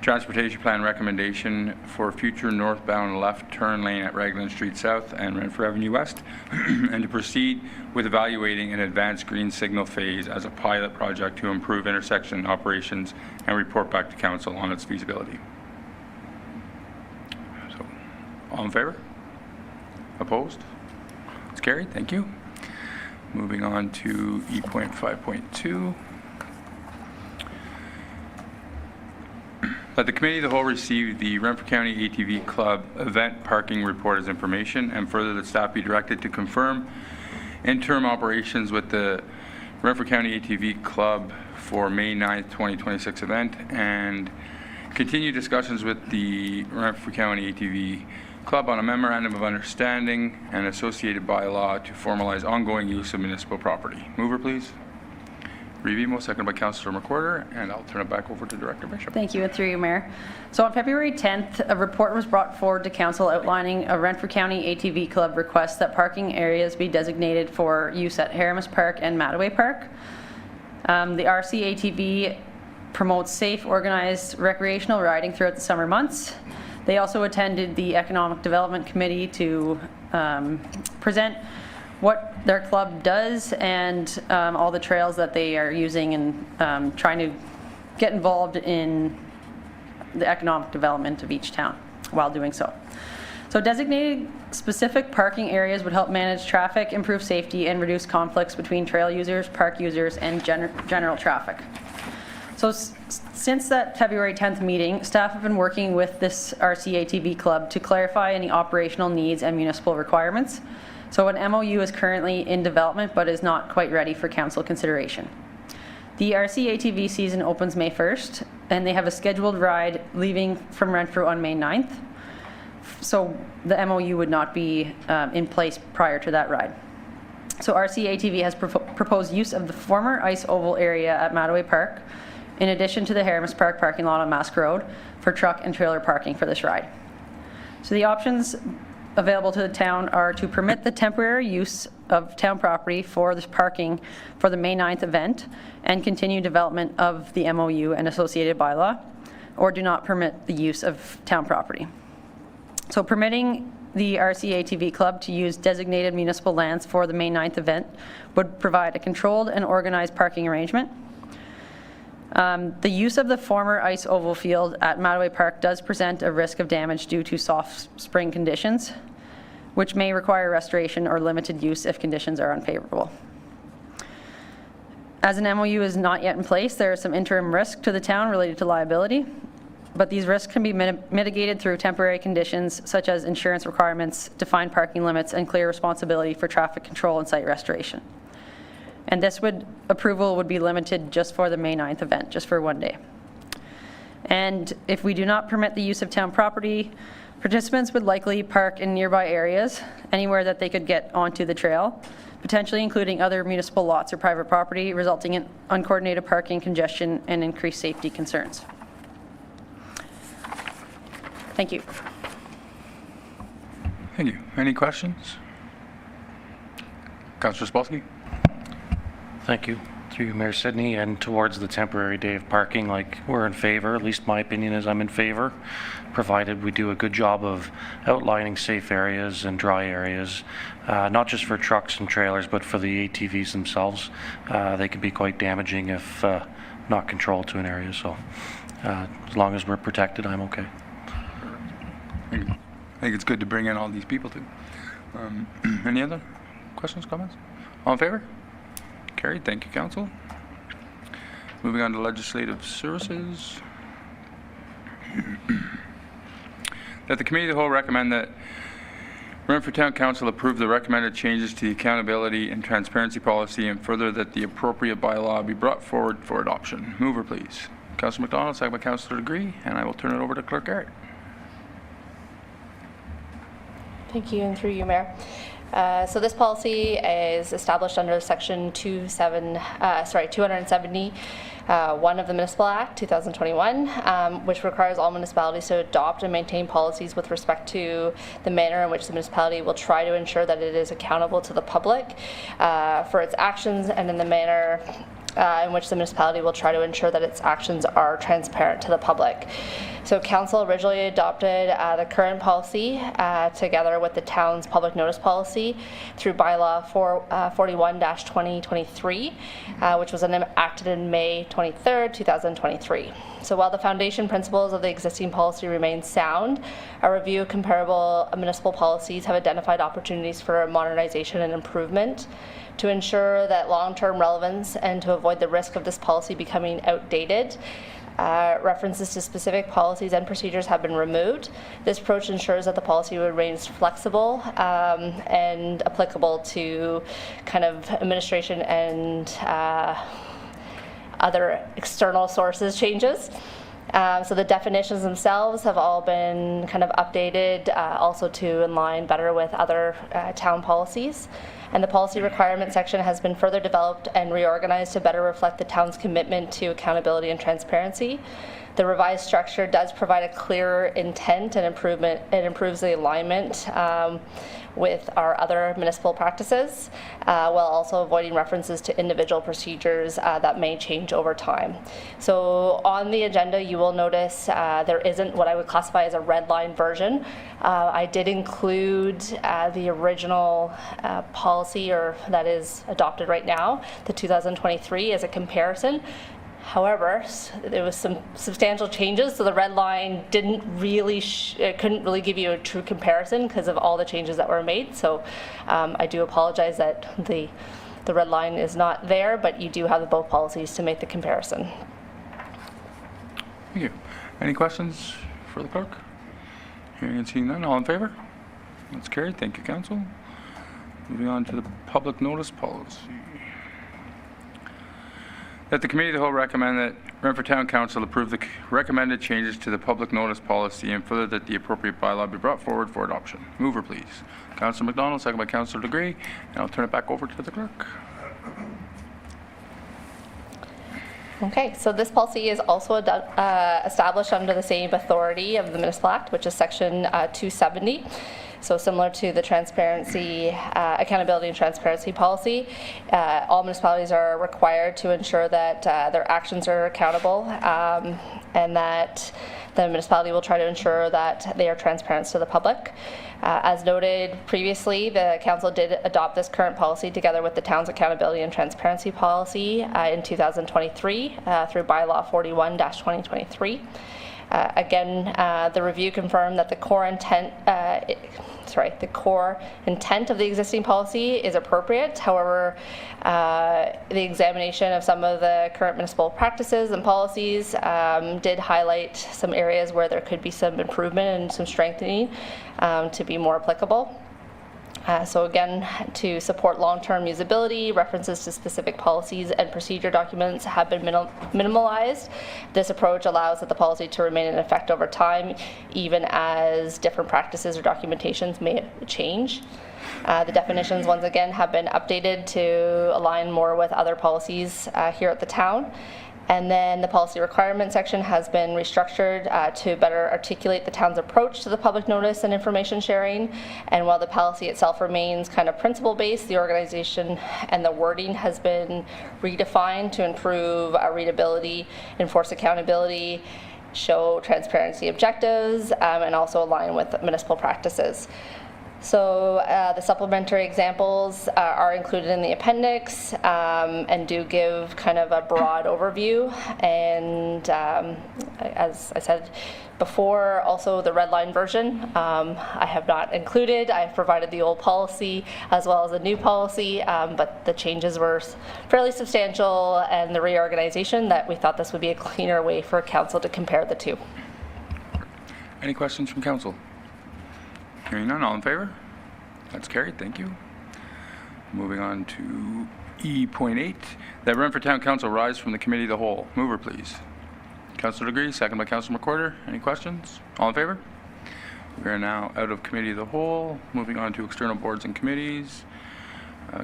Transportation Plan recommendation for future northbound left turn lane at Raglan Street South and Renfrew Avenue West, and to proceed with evaluating an advanced green signal phase as a pilot project to improve intersection operations and report back to Council on its feasibility. So, all in favor? Opposed? It's carried. Thank you. Moving on to E.5.2. That the Committee of the Whole receive the Renfrew County ATV Club event parking report as information, and further that staff be directed to confirm interim operations with the Renfrew County ATV Club for May 9th, 2026 event, and continue discussions with the Renfrew County ATV Club on a memorandum of understanding and associated bylaw to formalize ongoing use of municipal property. Mover, please. Revimo, seconded by Councillor McWhorter, and I'll turn it back over to Director Bishop. Thank you, and through you, Mayor. So on February 10th, a report was brought forward to Council outlining a Renfrew County ATV Club request that parking areas be designated for use at Haramus Park and Mattaway Park. The RCATV promotes safe, organized recreational riding throughout the summer months. They also attended the Economic Development Committee to present what their club does and all the trails that they are using, and trying to get involved in the economic development of each town while doing so. So designated specific parking areas would help manage traffic, improve safety, and reduce conflicts between trail users, park users, and general traffic. So since that February 10th meeting, staff have been working with this RCATV Club to clarify any operational needs and municipal requirements. So an MOU is currently in development but is not quite ready for council consideration. The RCATV season opens May 1st, and they have a scheduled ride leaving from Renfrew on May 9th. So the MOU would not be in place prior to that ride. So RCATV has proposed use of the former ice oval area at Mattaway Park, in addition to the Haramus Park parking lot on Mask Road, for truck and trailer parking for this ride. So the options available to the town are to permit the temporary use of town property for this parking for the May 9th event and continue development of the MOU and associated bylaw, or do not permit the use of town property. So permitting the RCATV Club to use designated municipal lands for the May 9th event would provide a controlled and organized parking arrangement. The use of the former ice oval field at Mattaway Park does present a risk of damage due to soft spring conditions, which may require restoration or limited use if conditions are unfavorable. As an MOU is not yet in place, there is some interim risk to the town related to liability, but these risks can be mitigated through temporary conditions such as insurance requirements, defined parking limits, and clear responsibility for traffic control and site restoration. And this approval would be limited just for the May 9th event, just for one day. And if we do not permit the use of town property, participants would likely park in nearby areas, anywhere that they could get onto the trail, potentially including other municipal lots or private property, resulting in uncoordinated parking, congestion, and increased safety concerns. Thank you. Thank you. Any questions? Councillor Spolsky? Thank you. Through you, Mayor Sidney, and towards the temporary day of parking, like, we're in favor, at least my opinion is I'm in favor, provided we do a good job of outlining safe areas and dry areas, not just for trucks and trailers, but for the ATVs themselves. They can be quite damaging if not controlled to an area, so as long as we're protected, I'm okay. I think it's good to bring in all these people too. Any other questions, comments? All in favor? Carried. Thank you, Council. Moving on to Legislative Services. That the Committee of the Whole recommend that Renfrew Town Council approve the recommended changes to the accountability and transparency policy, and further that the appropriate bylaw be brought forward for adoption. Mover, please. Councillor McDonald, second by Councillor Degree, and I will turn it over to Clerk Garrett. Thank you, and through you, Mayor. So this policy is established under Section 270 of the Municipal Act 2021, which requires all municipalities to adopt and maintain policies with respect to the manner in which the municipality will try to ensure that it is accountable to the public for its actions, and in the manner in which the municipality will try to ensure that its actions are transparent to the public. So Council originally adopted the current policy together with the town's public notice policy through bylaw 41-2023, which was enacted in May 23rd, 2023. So while the foundation principles of the existing policy remain sound, a review of comparable municipal policies have identified opportunities for modernization and improvement. To ensure that long-term relevance and to avoid the risk of this policy becoming outdated, references to specific policies and procedures have been removed. This approach ensures that the policy remains flexible and applicable to kind of administration and other external sources changes. So the definitions themselves have all been kind of updated, also to align better with other town policies. And the policy requirement section has been further developed and reorganized to better reflect the town's commitment to accountability and transparency. The revised structure does provide a clearer intent and improvement. It improves the alignment with our other municipal practices, while also avoiding references to individual procedures that may change over time. So on the agenda, you will notice there isn't what I would classify as a red line version. I did include the original policy, or that is adopted right now, the 2023, as a comparison. However, there was some substantial changes, so the red line didn't really, couldn't really give you a true comparison because of all the changes that were made. So I do apologize that the red line is not there, but you do have both policies to make the comparison. Thank you. Any questions for the clerk? Hearing and seeing none, all in favor? That's carried. Thank you, Council. Moving on to the public notice policy. That the Committee of the Whole recommend that Renfrew Town Council approve the recommended changes to the public notice policy, and further that the appropriate bylaw be brought forward for adoption. Mover, please. Councillor McDonald, second by Councillor Degree, and I'll turn it back over to the clerk. Okay, so this policy is also established under the same authority of the Municipal Act, which is Section 270. So similar to the transparency, accountability and transparency policy, all municipalities are required to ensure that their actions are accountable, and that the municipality will try to ensure that they are transparent to the public. As noted previously, the council did adopt this current policy together with the town's accountability and transparency policy in 2023 through bylaw 41-2023. Again, the review confirmed that the core intent of the existing policy is appropriate. However, the examination of some of the current municipal practices and policies did highlight some areas where there could be some improvement and some strengthening to be more applicable. So again, to support long-term usability, references to specific policies and procedure documents have been minimalized. This approach allows the policy to remain in effect over time, even as different practices or documentations may change. The definitions, once again, have been updated to align more with other policies here at the town. And then the policy requirement section has been restructured to better articulate the town's approach to the public notice and information sharing. And while the policy itself remains kind of principle-based, the organization and the wording has been redefined to improve readability, enforce accountability, show transparency objectives, and also align with municipal practices. So the supplementary examples are included in the appendix and do give kind of a broad overview. And as I said before, also the red line version I have not included. I've provided the old policy as well as the new policy, but the changes were fairly substantial and the reorganization that we thought this would be a cleaner way for council to compare the two. Any questions from council? Hearing none, all in favor? That's carried, thank you. Moving on to E.8, that Renfrew Town Council rise from the committee of the whole. Mover, please. Councillor Degree, second by Councillor McWhorter. Any questions? All in favor? We are now out of committee of the whole. Moving on to external boards and committees.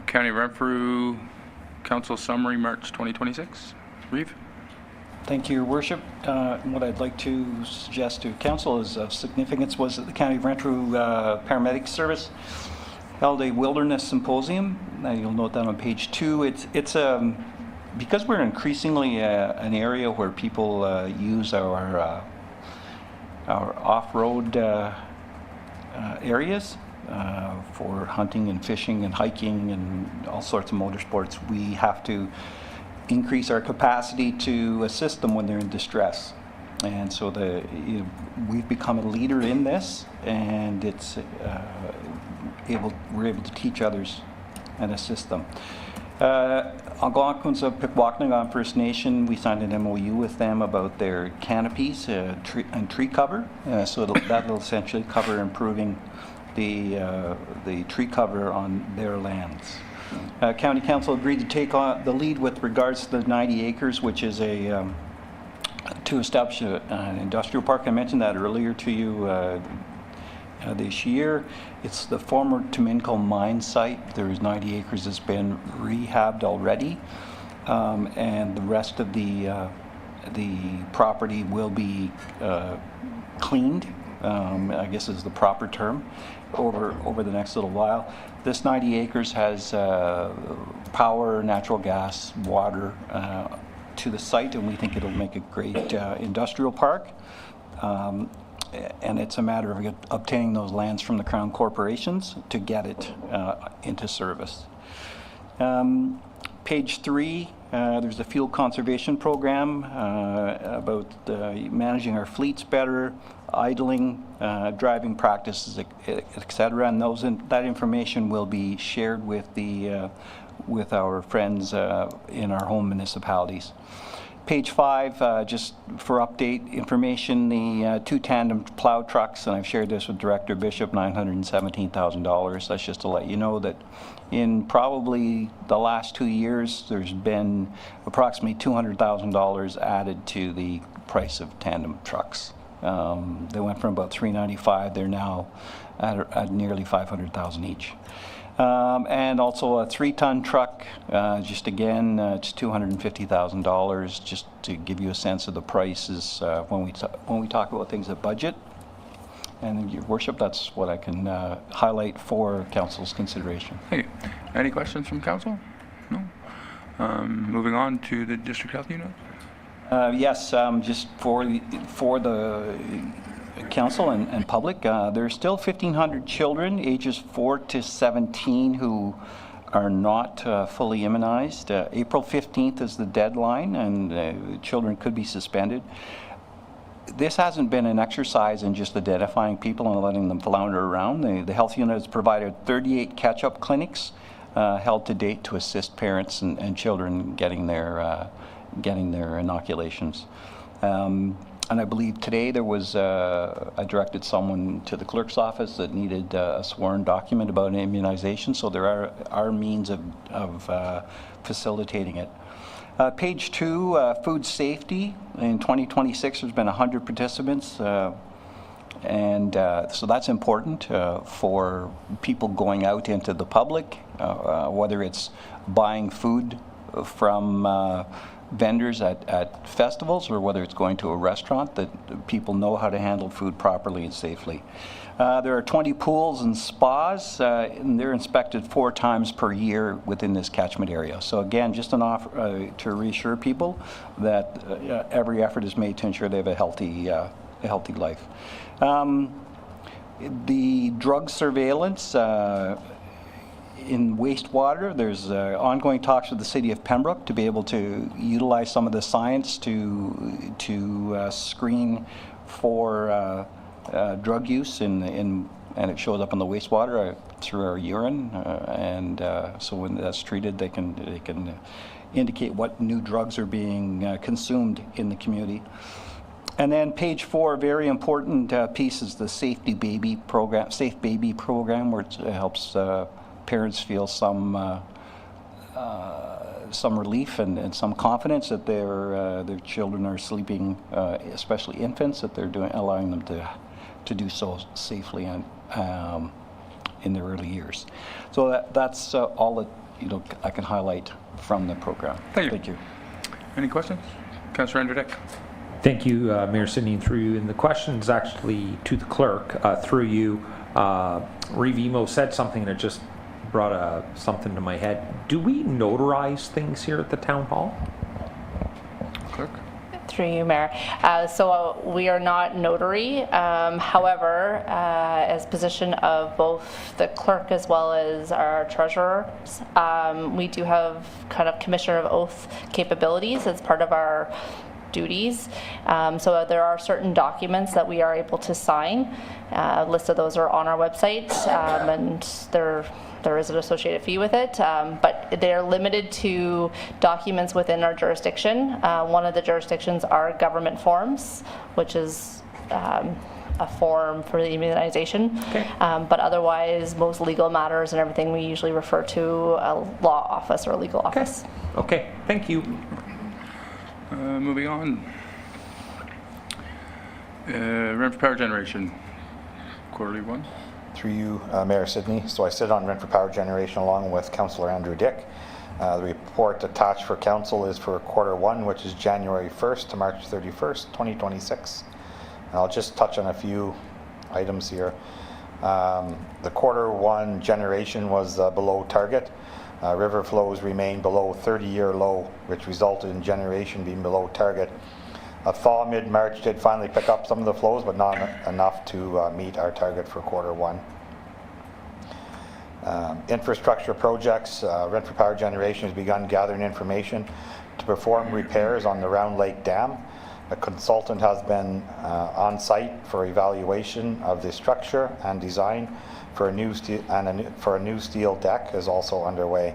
County of Renfrew Council Summary, March 2026. Reeve? Thank you, Your Worship. What I'd like to suggest to Council is of significance was that the County of Renfrew Paramedic Service held a wilderness symposium. You'll note that on page 2. It's because we're increasingly an area where people use our off-road areas for hunting and fishing and hiking and all sorts of motorsports. We have to increase our capacity to assist them when they're in distress. And so we've become a leader in this, and it's we're able to teach others and assist them. Algonquins of Pikwakanagan First Nation, we signed an MOU with them about their canopies and tree cover. So that'll essentially cover improving the tree cover on their lands. County Council agreed to take on the lead with regards to the 90 acres, which is to establish an industrial park. I mentioned that earlier to you this year. It's the former Tominco mine site. There's 90 acres that's been rehabbed already, and the rest of the property will be cleaned, I guess is the proper term, over the next little while. This 90 acres has power, natural gas, water to the site, and we think it'll make a great industrial park. And it's a matter of obtaining those lands from the Crown corporations to get it into service. Page 3, there's a fuel conservation program about managing our fleets better, idling, driving practices, etc. And that information will be shared with with our friends in our home municipalities. Page 5, just for update information, the 2 tandem plow trucks, and I've shared this with Director Bishop, $917,000. That's just to let you know that in probably the last 2 years, there's been approximately $200,000 added to the price of tandem trucks. They went from about $395,000, they're now at nearly $500,000 each. And also a 3-ton truck, just again, it's $250,000, just to give you a sense of the prices when we talk about things at budget. And Your Worship, that's what I can highlight for Council's consideration. Thank you. Any questions from Council? No? Moving on to the District Health Unit. Yes, just for the Council and public, there are still 1,500 children ages 4 to 17 who are not fully immunized. April 15th is the deadline, and children could be suspended. This hasn't been an exercise in just identifying people and letting them flounder around. The health unit has provided 38 catch-up clinics held to date to assist parents and children getting their inoculations. And I believe today there was, I directed someone to the clerk's office that needed a sworn document about an immunization, so there are means of facilitating it. Page 2, food safety. In 2026, there's been 100 participants, and so that's important for people going out into the public, whether it's buying food from vendors at festivals or whether it's going to a restaurant, that people know how to handle food properly and safely. There are 20 pools and spas, and they're inspected 4 times per year within this catchment area. So again, just an offer to reassure people that every effort is made to ensure they have a healthy life. The drug surveillance in wastewater, there's ongoing talks with the City of Pembroke to be able to utilize some of the science to screen for drug use and it shows up in the wastewater through our urine, and so when that's treated, they can indicate what new drugs are being consumed in the community. And then page 4, very important piece is the Safe Baby program, where it helps parents feel some relief and some confidence that their children are sleeping, especially infants, that they're allowing them to do so safely and in their early years. So that's all that I can highlight from the program. Thank you. Any questions? Councillor Andrew Dick. Thank you, Mayor Sidney, and through you. And the question is actually to the clerk, through you. Reeve Emo said something that just brought something to my head. Do we notarize things here at the town hall? Clerk. Through you, Mayor. So we are not notary. However, as position of both the clerk as well as our treasurers, we do have kind of commissioner of oath capabilities as part of our duties. So there are certain documents that we are able to sign. A list of those are on our website, and there is an associated fee with it, but they're limited to documents within our jurisdiction. One of the jurisdictions are government forms, which is a form for the immunization. Okay. But otherwise, most legal matters and everything, we usually refer to a law office or a legal office. Okay, thank you. Moving on. Renfrew Power Generation, quarterly one. Through you, Mayor Sidney. So I sit on Renfrew Power Generation along with Councillor Andrew Dick. The report attached for council is for quarter 1, which is January 1st to March 31st, 2026. And I'll just touch on a few items here. The quarter 1 generation was below target. River flows remain below 30-year low, which resulted in generation being below target. A thaw mid-March did finally pick up some of the flows, but not enough to meet our target for quarter 1. Infrastructure projects, Renfrew Power Generation has begun gathering information to perform repairs on the Round Lake Dam. A consultant has been on site for evaluation of the structure and design for a new steel deck is also underway.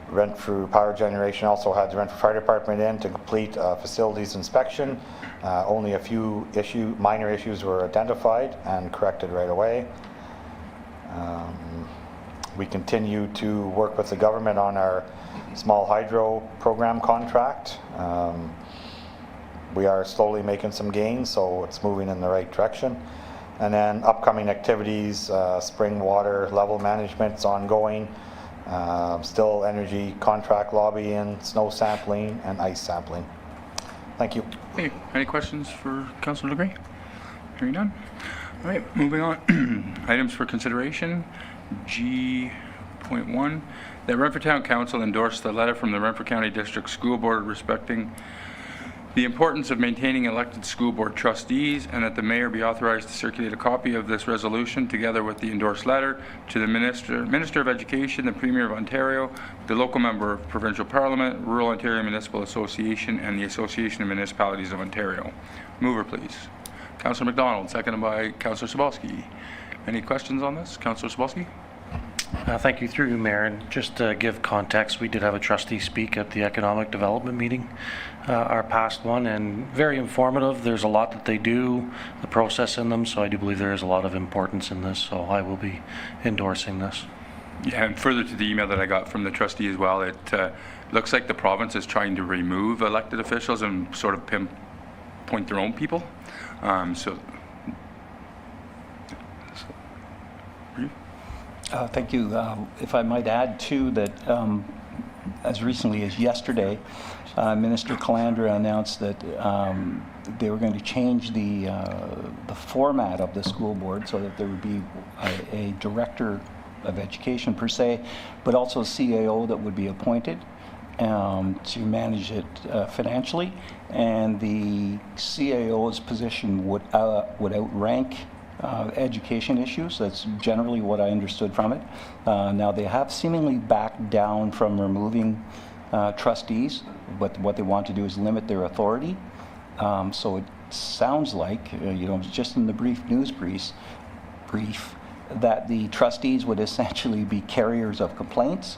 Renfrew Power Generation also had the Renfrew Fire Department in to complete facilities inspection. Only a few minor issues were identified and corrected right away. We continue to work with the government on our small hydro program contract. We are slowly making some gains, so it's moving in the right direction. And then upcoming activities, spring water level management is ongoing. Still energy contract lobbying, snow sampling, and ice sampling. Thank you. Thank you. Any questions for Councillor Legree? Hearing none. All right, moving on. Items for consideration. G.1, that Renfrew Town Council endorsed the letter from the Renfrew County District School Board respecting the importance of maintaining elected school board trustees, and that the mayor be authorized to circulate a copy of this resolution together with the endorsed letter to the Minister of Education, the Premier of Ontario, the local member of Provincial Parliament, Rural Ontario Municipal Association, and the Association of Municipalities of Ontario. Mover, please. Councillor MacDonald, seconded by Councillor Sobalski. Any questions on this? Councillor Sobalski? Thank you, through you, Mayor. And just to give context, we did have a trustee speak at the Economic Development meeting, our past one, and very informative. There's a lot that they do, the process in them, so I do believe there is a lot of importance in this, so I will be endorsing this. Yeah, and further to the email that I got from the trustee as well, it looks like the province is trying to remove elected officials and sort of point their own people. Thank you. If I might add too that as recently as yesterday, Minister Calandra announced that they were going to change the format of the school board so that there would be a director of education per se, but also a CAO that would be appointed to manage it financially, and the CAO's position would outrank education issues. That's generally what I understood from it. Now, they have seemingly backed down from removing trustees, but what they want to do is limit their authority. So it sounds like, just in the brief news brief, that the trustees would essentially be carriers of complaints,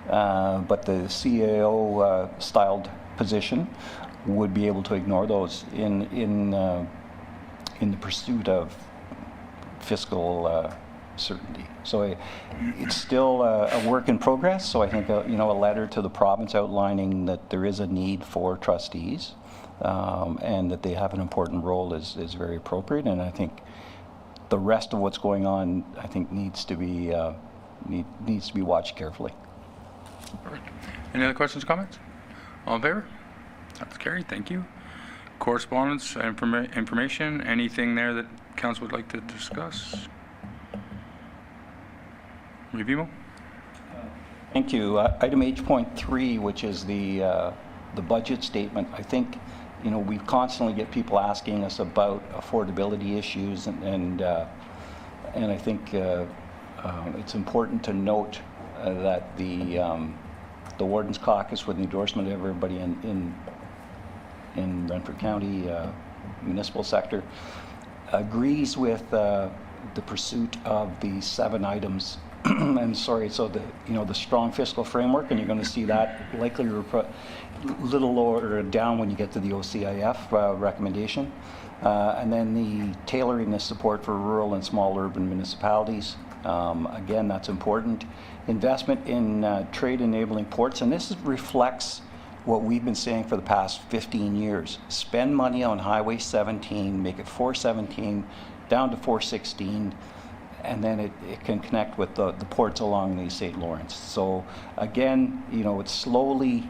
but the CAO-styled position would be able to ignore those in the pursuit of fiscal certainty. So it's still a work in progress. So I think a letter to the province outlining that there is a need for trustees and that they have an important role is very appropriate. And I think the rest of what's going on, I think, needs to be watched carefully. Perfect. Any other questions, comments? All in favor? That's carried. Thank you. Correspondence, information, anything there that council would like to discuss? Revimo? Thank you. Item H.3, which is the budget statement. I think, we constantly get people asking us about affordability issues, and I think it's important to note that the Warden's Caucus, with the endorsement of everybody in Renfrew County municipal sector, agrees with the pursuit of the 7 items. The strong fiscal framework, and you're going to see that likely a little lower down when you get to the OCIF recommendation. And then the tailoring the support for rural and small urban municipalities. Again, that's important. Investment in trade-enabling ports, and this reflects what we've been saying for the past 15 years. Spend money on Highway 17, make it 417, down to 416, and then it can connect with the ports along the St. Lawrence. So again, it's slowly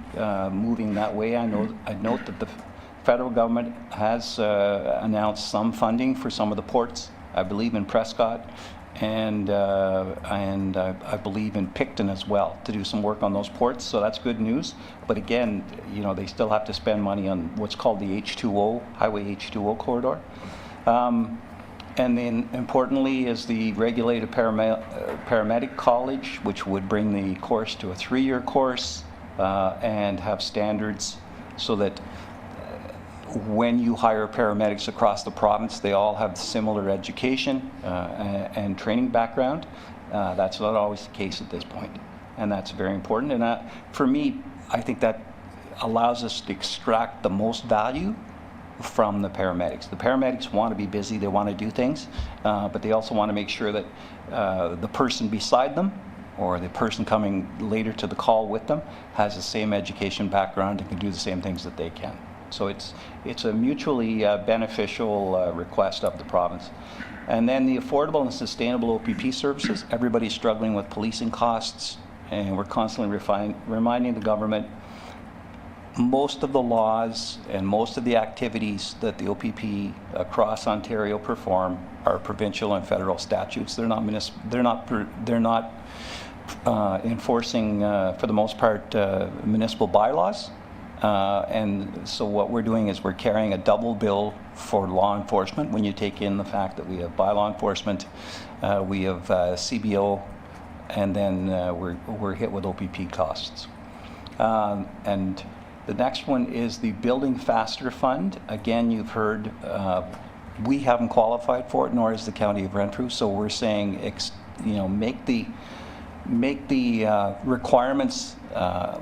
moving that way. I note that the federal government has announced some funding for some of the ports, I believe in Prescott, and I believe in Picton as well, to do some work on those ports. So that's good news. But again, they still have to spend money on what's called the H2O, Highway H2O corridor. And then importantly is the regulated paramedic college, which would bring the course to a 3-year course and have standards so that when you hire paramedics across the province, they all have similar education and training background. That's not always the case at this point, and that's very important. And for me, I think that allows us to extract the most value from the paramedics. The paramedics want to be busy, they want to do things, but they also want to make sure that the person beside them or the person coming later to the call with them has the same education background and can do the same things that they can. So it's a mutually beneficial request of the province. And then the affordable and sustainable OPP services. Everybody's struggling with policing costs, and we're constantly reminding the government most of the laws and most of the activities that the OPP across Ontario perform are provincial and federal statutes. They're not enforcing, for the most part, municipal bylaws. And so what we're doing is we're carrying a double bill for law enforcement when you take in the fact that we have bylaw enforcement, we have CBO, and then we're hit with OPP costs. And the next one is the Building Faster Fund. Again, you've heard we haven't qualified for it, nor has the County of Renfrew. So we're saying, make the requirements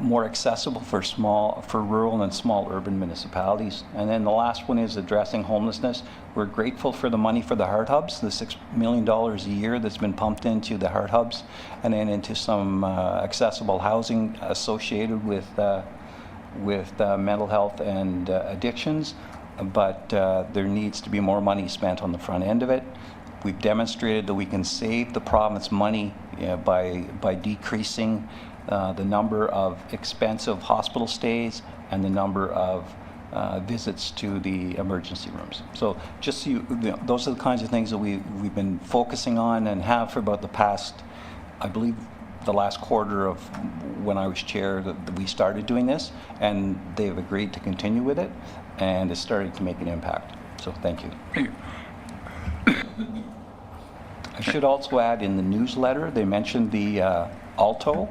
more accessible for rural and small urban municipalities. And then the last one is addressing homelessness. We're grateful for the money for the heart hubs, the $6 million a year that's been pumped into the heart hubs, and then into some accessible housing associated with mental health and addictions. But there needs to be more money spent on the front end of it. We've demonstrated that we can save the province money by decreasing the number of expensive hospital stays and the number of visits to the emergency rooms. So just those are the kinds of things that we've been focusing on and have for about the past, I believe, the last quarter of when I was chair that we started doing this, and they've agreed to continue with it, and it's starting to make an impact. So thank you. Thank you. I should also add, in the newsletter, they mentioned the Alto.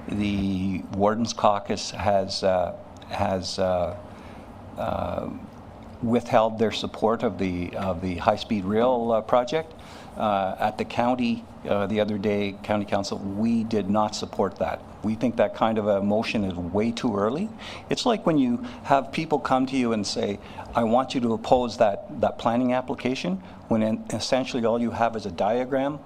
The Warden's Caucus has withheld their support of the high-speed rail project. At the county the other day, County Council, we did not support that. We think that kind of a motion is way too early. It's like when you have people come to you and say, I want you to oppose that planning application, when essentially all you have is a diagram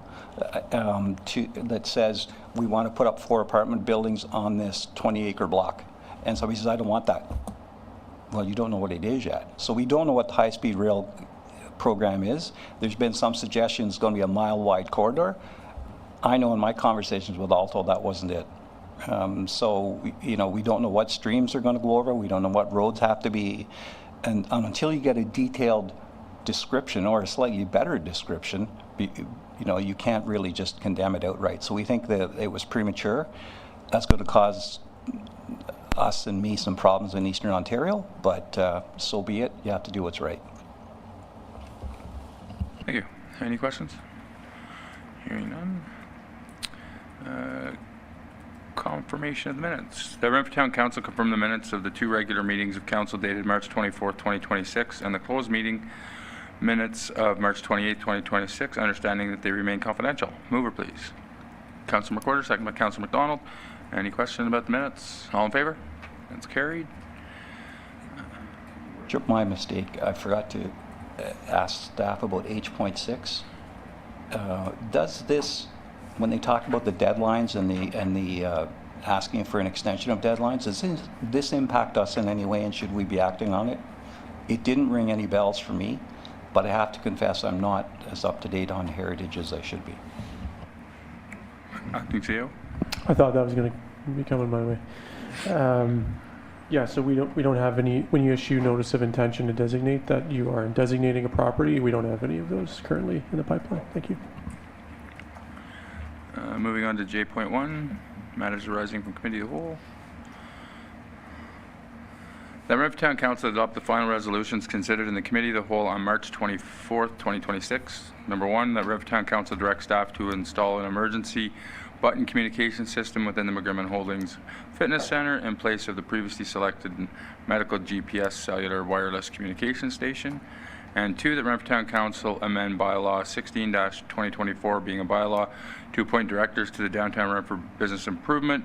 that says, we want to put up 4 apartment buildings on this 20-acre block. And somebody says, I don't want that. Well, you don't know what it is yet. So we don't know what the high-speed rail program is. There's been some suggestions it's going to be a mile-wide corridor. I know in my conversations with Alto that wasn't it. So, we don't know what streams are going to go over. We don't know what roads have to be. And until you get a detailed description or a slightly better description, you can't really just condemn it outright. So we think that it was premature. That's going to cause us and me some problems in Eastern Ontario, but so be it. You have to do what's right. Thank you. Any questions? Hearing none. Confirmation of the minutes. The Renfrew Town Council confirmed the minutes of the 2 regular meetings of council dated March 24th, 2026, and the closed meeting minutes of March 28th, 2026, understanding that they remain confidential. Mover, please. Councilor McWhorter, second by Councilor McDonald. Any question about the minutes? All in favor? That's carried. My mistake. I forgot to ask staff about H.6. Does this, when they talk about the deadlines and the asking for an extension of deadlines, does this impact us in any way, and should we be acting on it? It didn't ring any bells for me, but I have to confess I'm not as up to date on heritage as I should be. Acting CEO? I thought that was going to be coming my way. Yeah, so we don't have any, when you issue notice of intention to designate that you are designating a property, we don't have any of those currently in the pipeline. Thank you. Moving on to J.1, matters arising from Committee of the Whole. The Renfrew Town Council adopt the final resolutions considered in the Committee of the Whole on March 24th, 2026. Number 1, that Renfrew Town Council direct staff to install an emergency button communication system within the McGrimmon Holdings Fitness Center in place of the previously selected medical GPS cellular wireless communication station. And 2, that Renfrew Town Council amend bylaw 16-2024, being a bylaw, to appoint directors to the Downtown Renfrew Business Improvement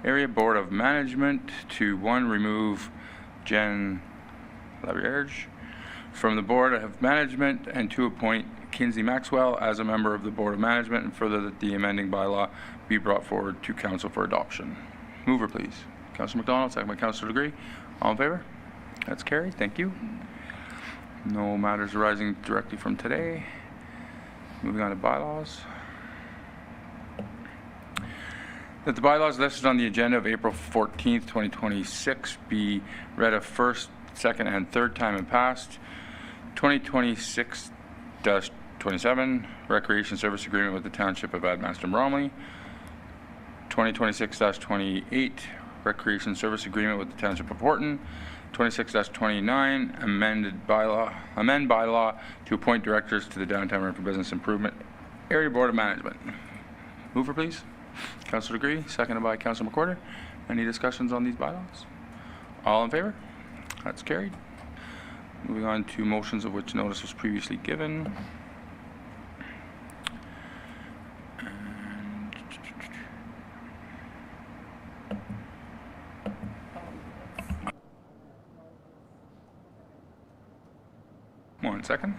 Area Board of Management to 1, remove Jen Laberge from the Board of Management, and 2, appoint Kinsey Maxwell as a member of the Board of Management, and further that the amending bylaw be brought forward to Council for adoption. Mover, please. Councilor McDonald, second by Councilor Degree. All in favor? That's carried. Thank you. No matters arising directly from today. Moving on to bylaws. That the bylaws listed on the agenda of April 14th, 2026 be read a first, second, and third time and passed. 2026-27, Recreation Service Agreement with the Township of Admaston Bromley. 2026-28, Recreation Service Agreement with the Township of Horton. 26-29, amend bylaw to appoint directors to the Downtown Renfrew Business Improvement Area Board of Management. Mover, please. Councilor Degree, seconded by Councilor McWhorter. Any discussions on these bylaws? All in favor? That's carried. Moving on to motions of which notice was previously given. One second.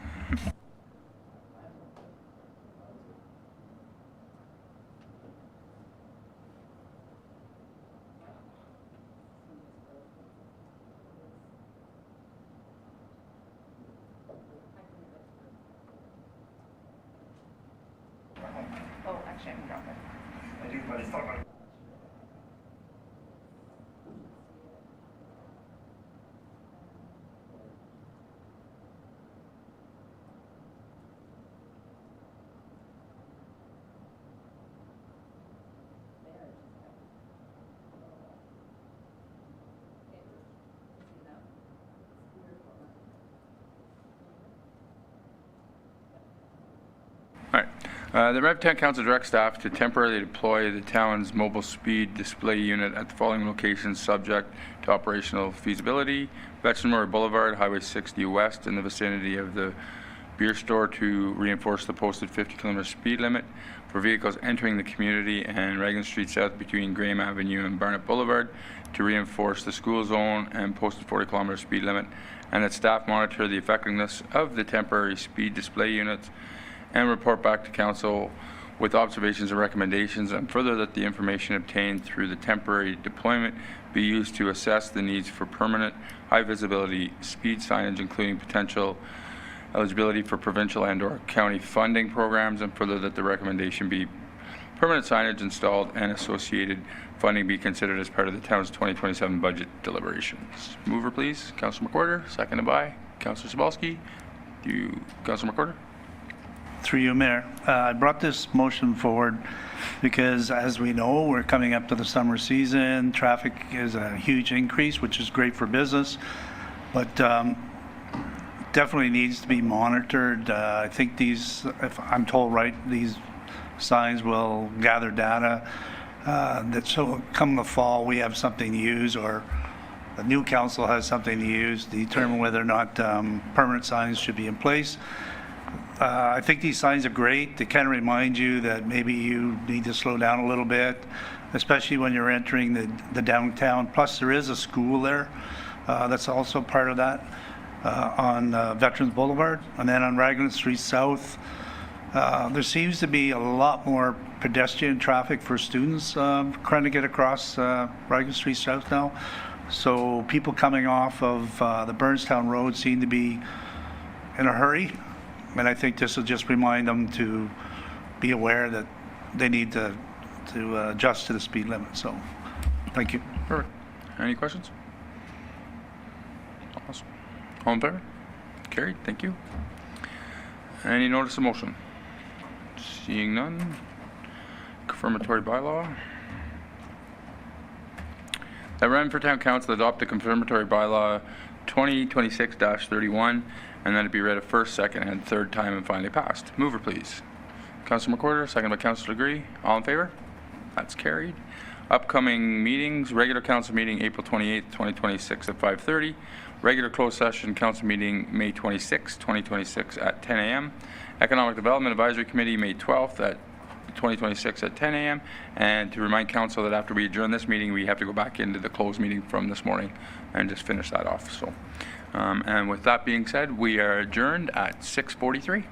The Renfrew Town Council directs staff to temporarily deploy the town's mobile speed display unit at the following locations subject to operational feasibility: Veteranary Boulevard, Highway 60 West in the vicinity of the beer store to reinforce the posted 50-kilometer speed limit for vehicles entering the community, and Reagan Street South between Graham Avenue and Barnett Boulevard to reinforce the school zone and posted 40-kilometer speed limit, and that staff monitor the effectiveness of the temporary speed display units and report back to council with observations and recommendations, and further that the information obtained through the temporary deployment be used to assess the needs for permanent high visibility speed signage, including potential eligibility for provincial and/or county funding programs, and further that the recommendation be permanent signage installed and associated funding be considered as part of the town's 2027 budget deliberations. Mover, please. Councillor McWhorter, seconded by Councillor Sobalski. Councillor McWhorter. Through you, Mayor. I brought this motion forward because, as we know, we're coming up to the summer season. Traffic is a huge increase, which is great for business, but definitely needs to be monitored. I think these, if I'm told right, these signs will gather data that so come the fall we have something to use, or the new council has something to use to determine whether or not permanent signs should be in place. I think these signs are great. They kind of remind you that maybe you need to slow down a little bit, especially when you're entering the downtown. Plus, there is a school there. That's also part of that on Veterans Boulevard. And then on Raglan Street South, there seems to be a lot more pedestrian traffic for students trying to get across Raglan Street South now. So people coming off of the Burnstown Road seem to be in a hurry. And I think this will just remind them to be aware that they need to adjust to the speed limit. So, thank you. Perfect. Any questions? Awesome. All in favor? Carried. Thank you. Any notice of motion? Seeing none. Confirmatory bylaw. That Renfrew Town Council adopt the confirmatory bylaw 2026-31, and then it be read a first, second, and third time and finally passed. Mover, please. Councillor McWhorter, second by Councillor Degree. All in favor? That's carried. Upcoming meetings: regular council meeting April 28th, 2026 at 5:30. Regular closed session council meeting May 26th, 2026 at 10 a.m. Economic Development Advisory Committee May 12th at 2026 at 10 a.m. And to remind council that after we adjourn this meeting, we have to go back into the closed meeting from this morning and just finish that off. So, and with that being said, we are adjourned at 6:43.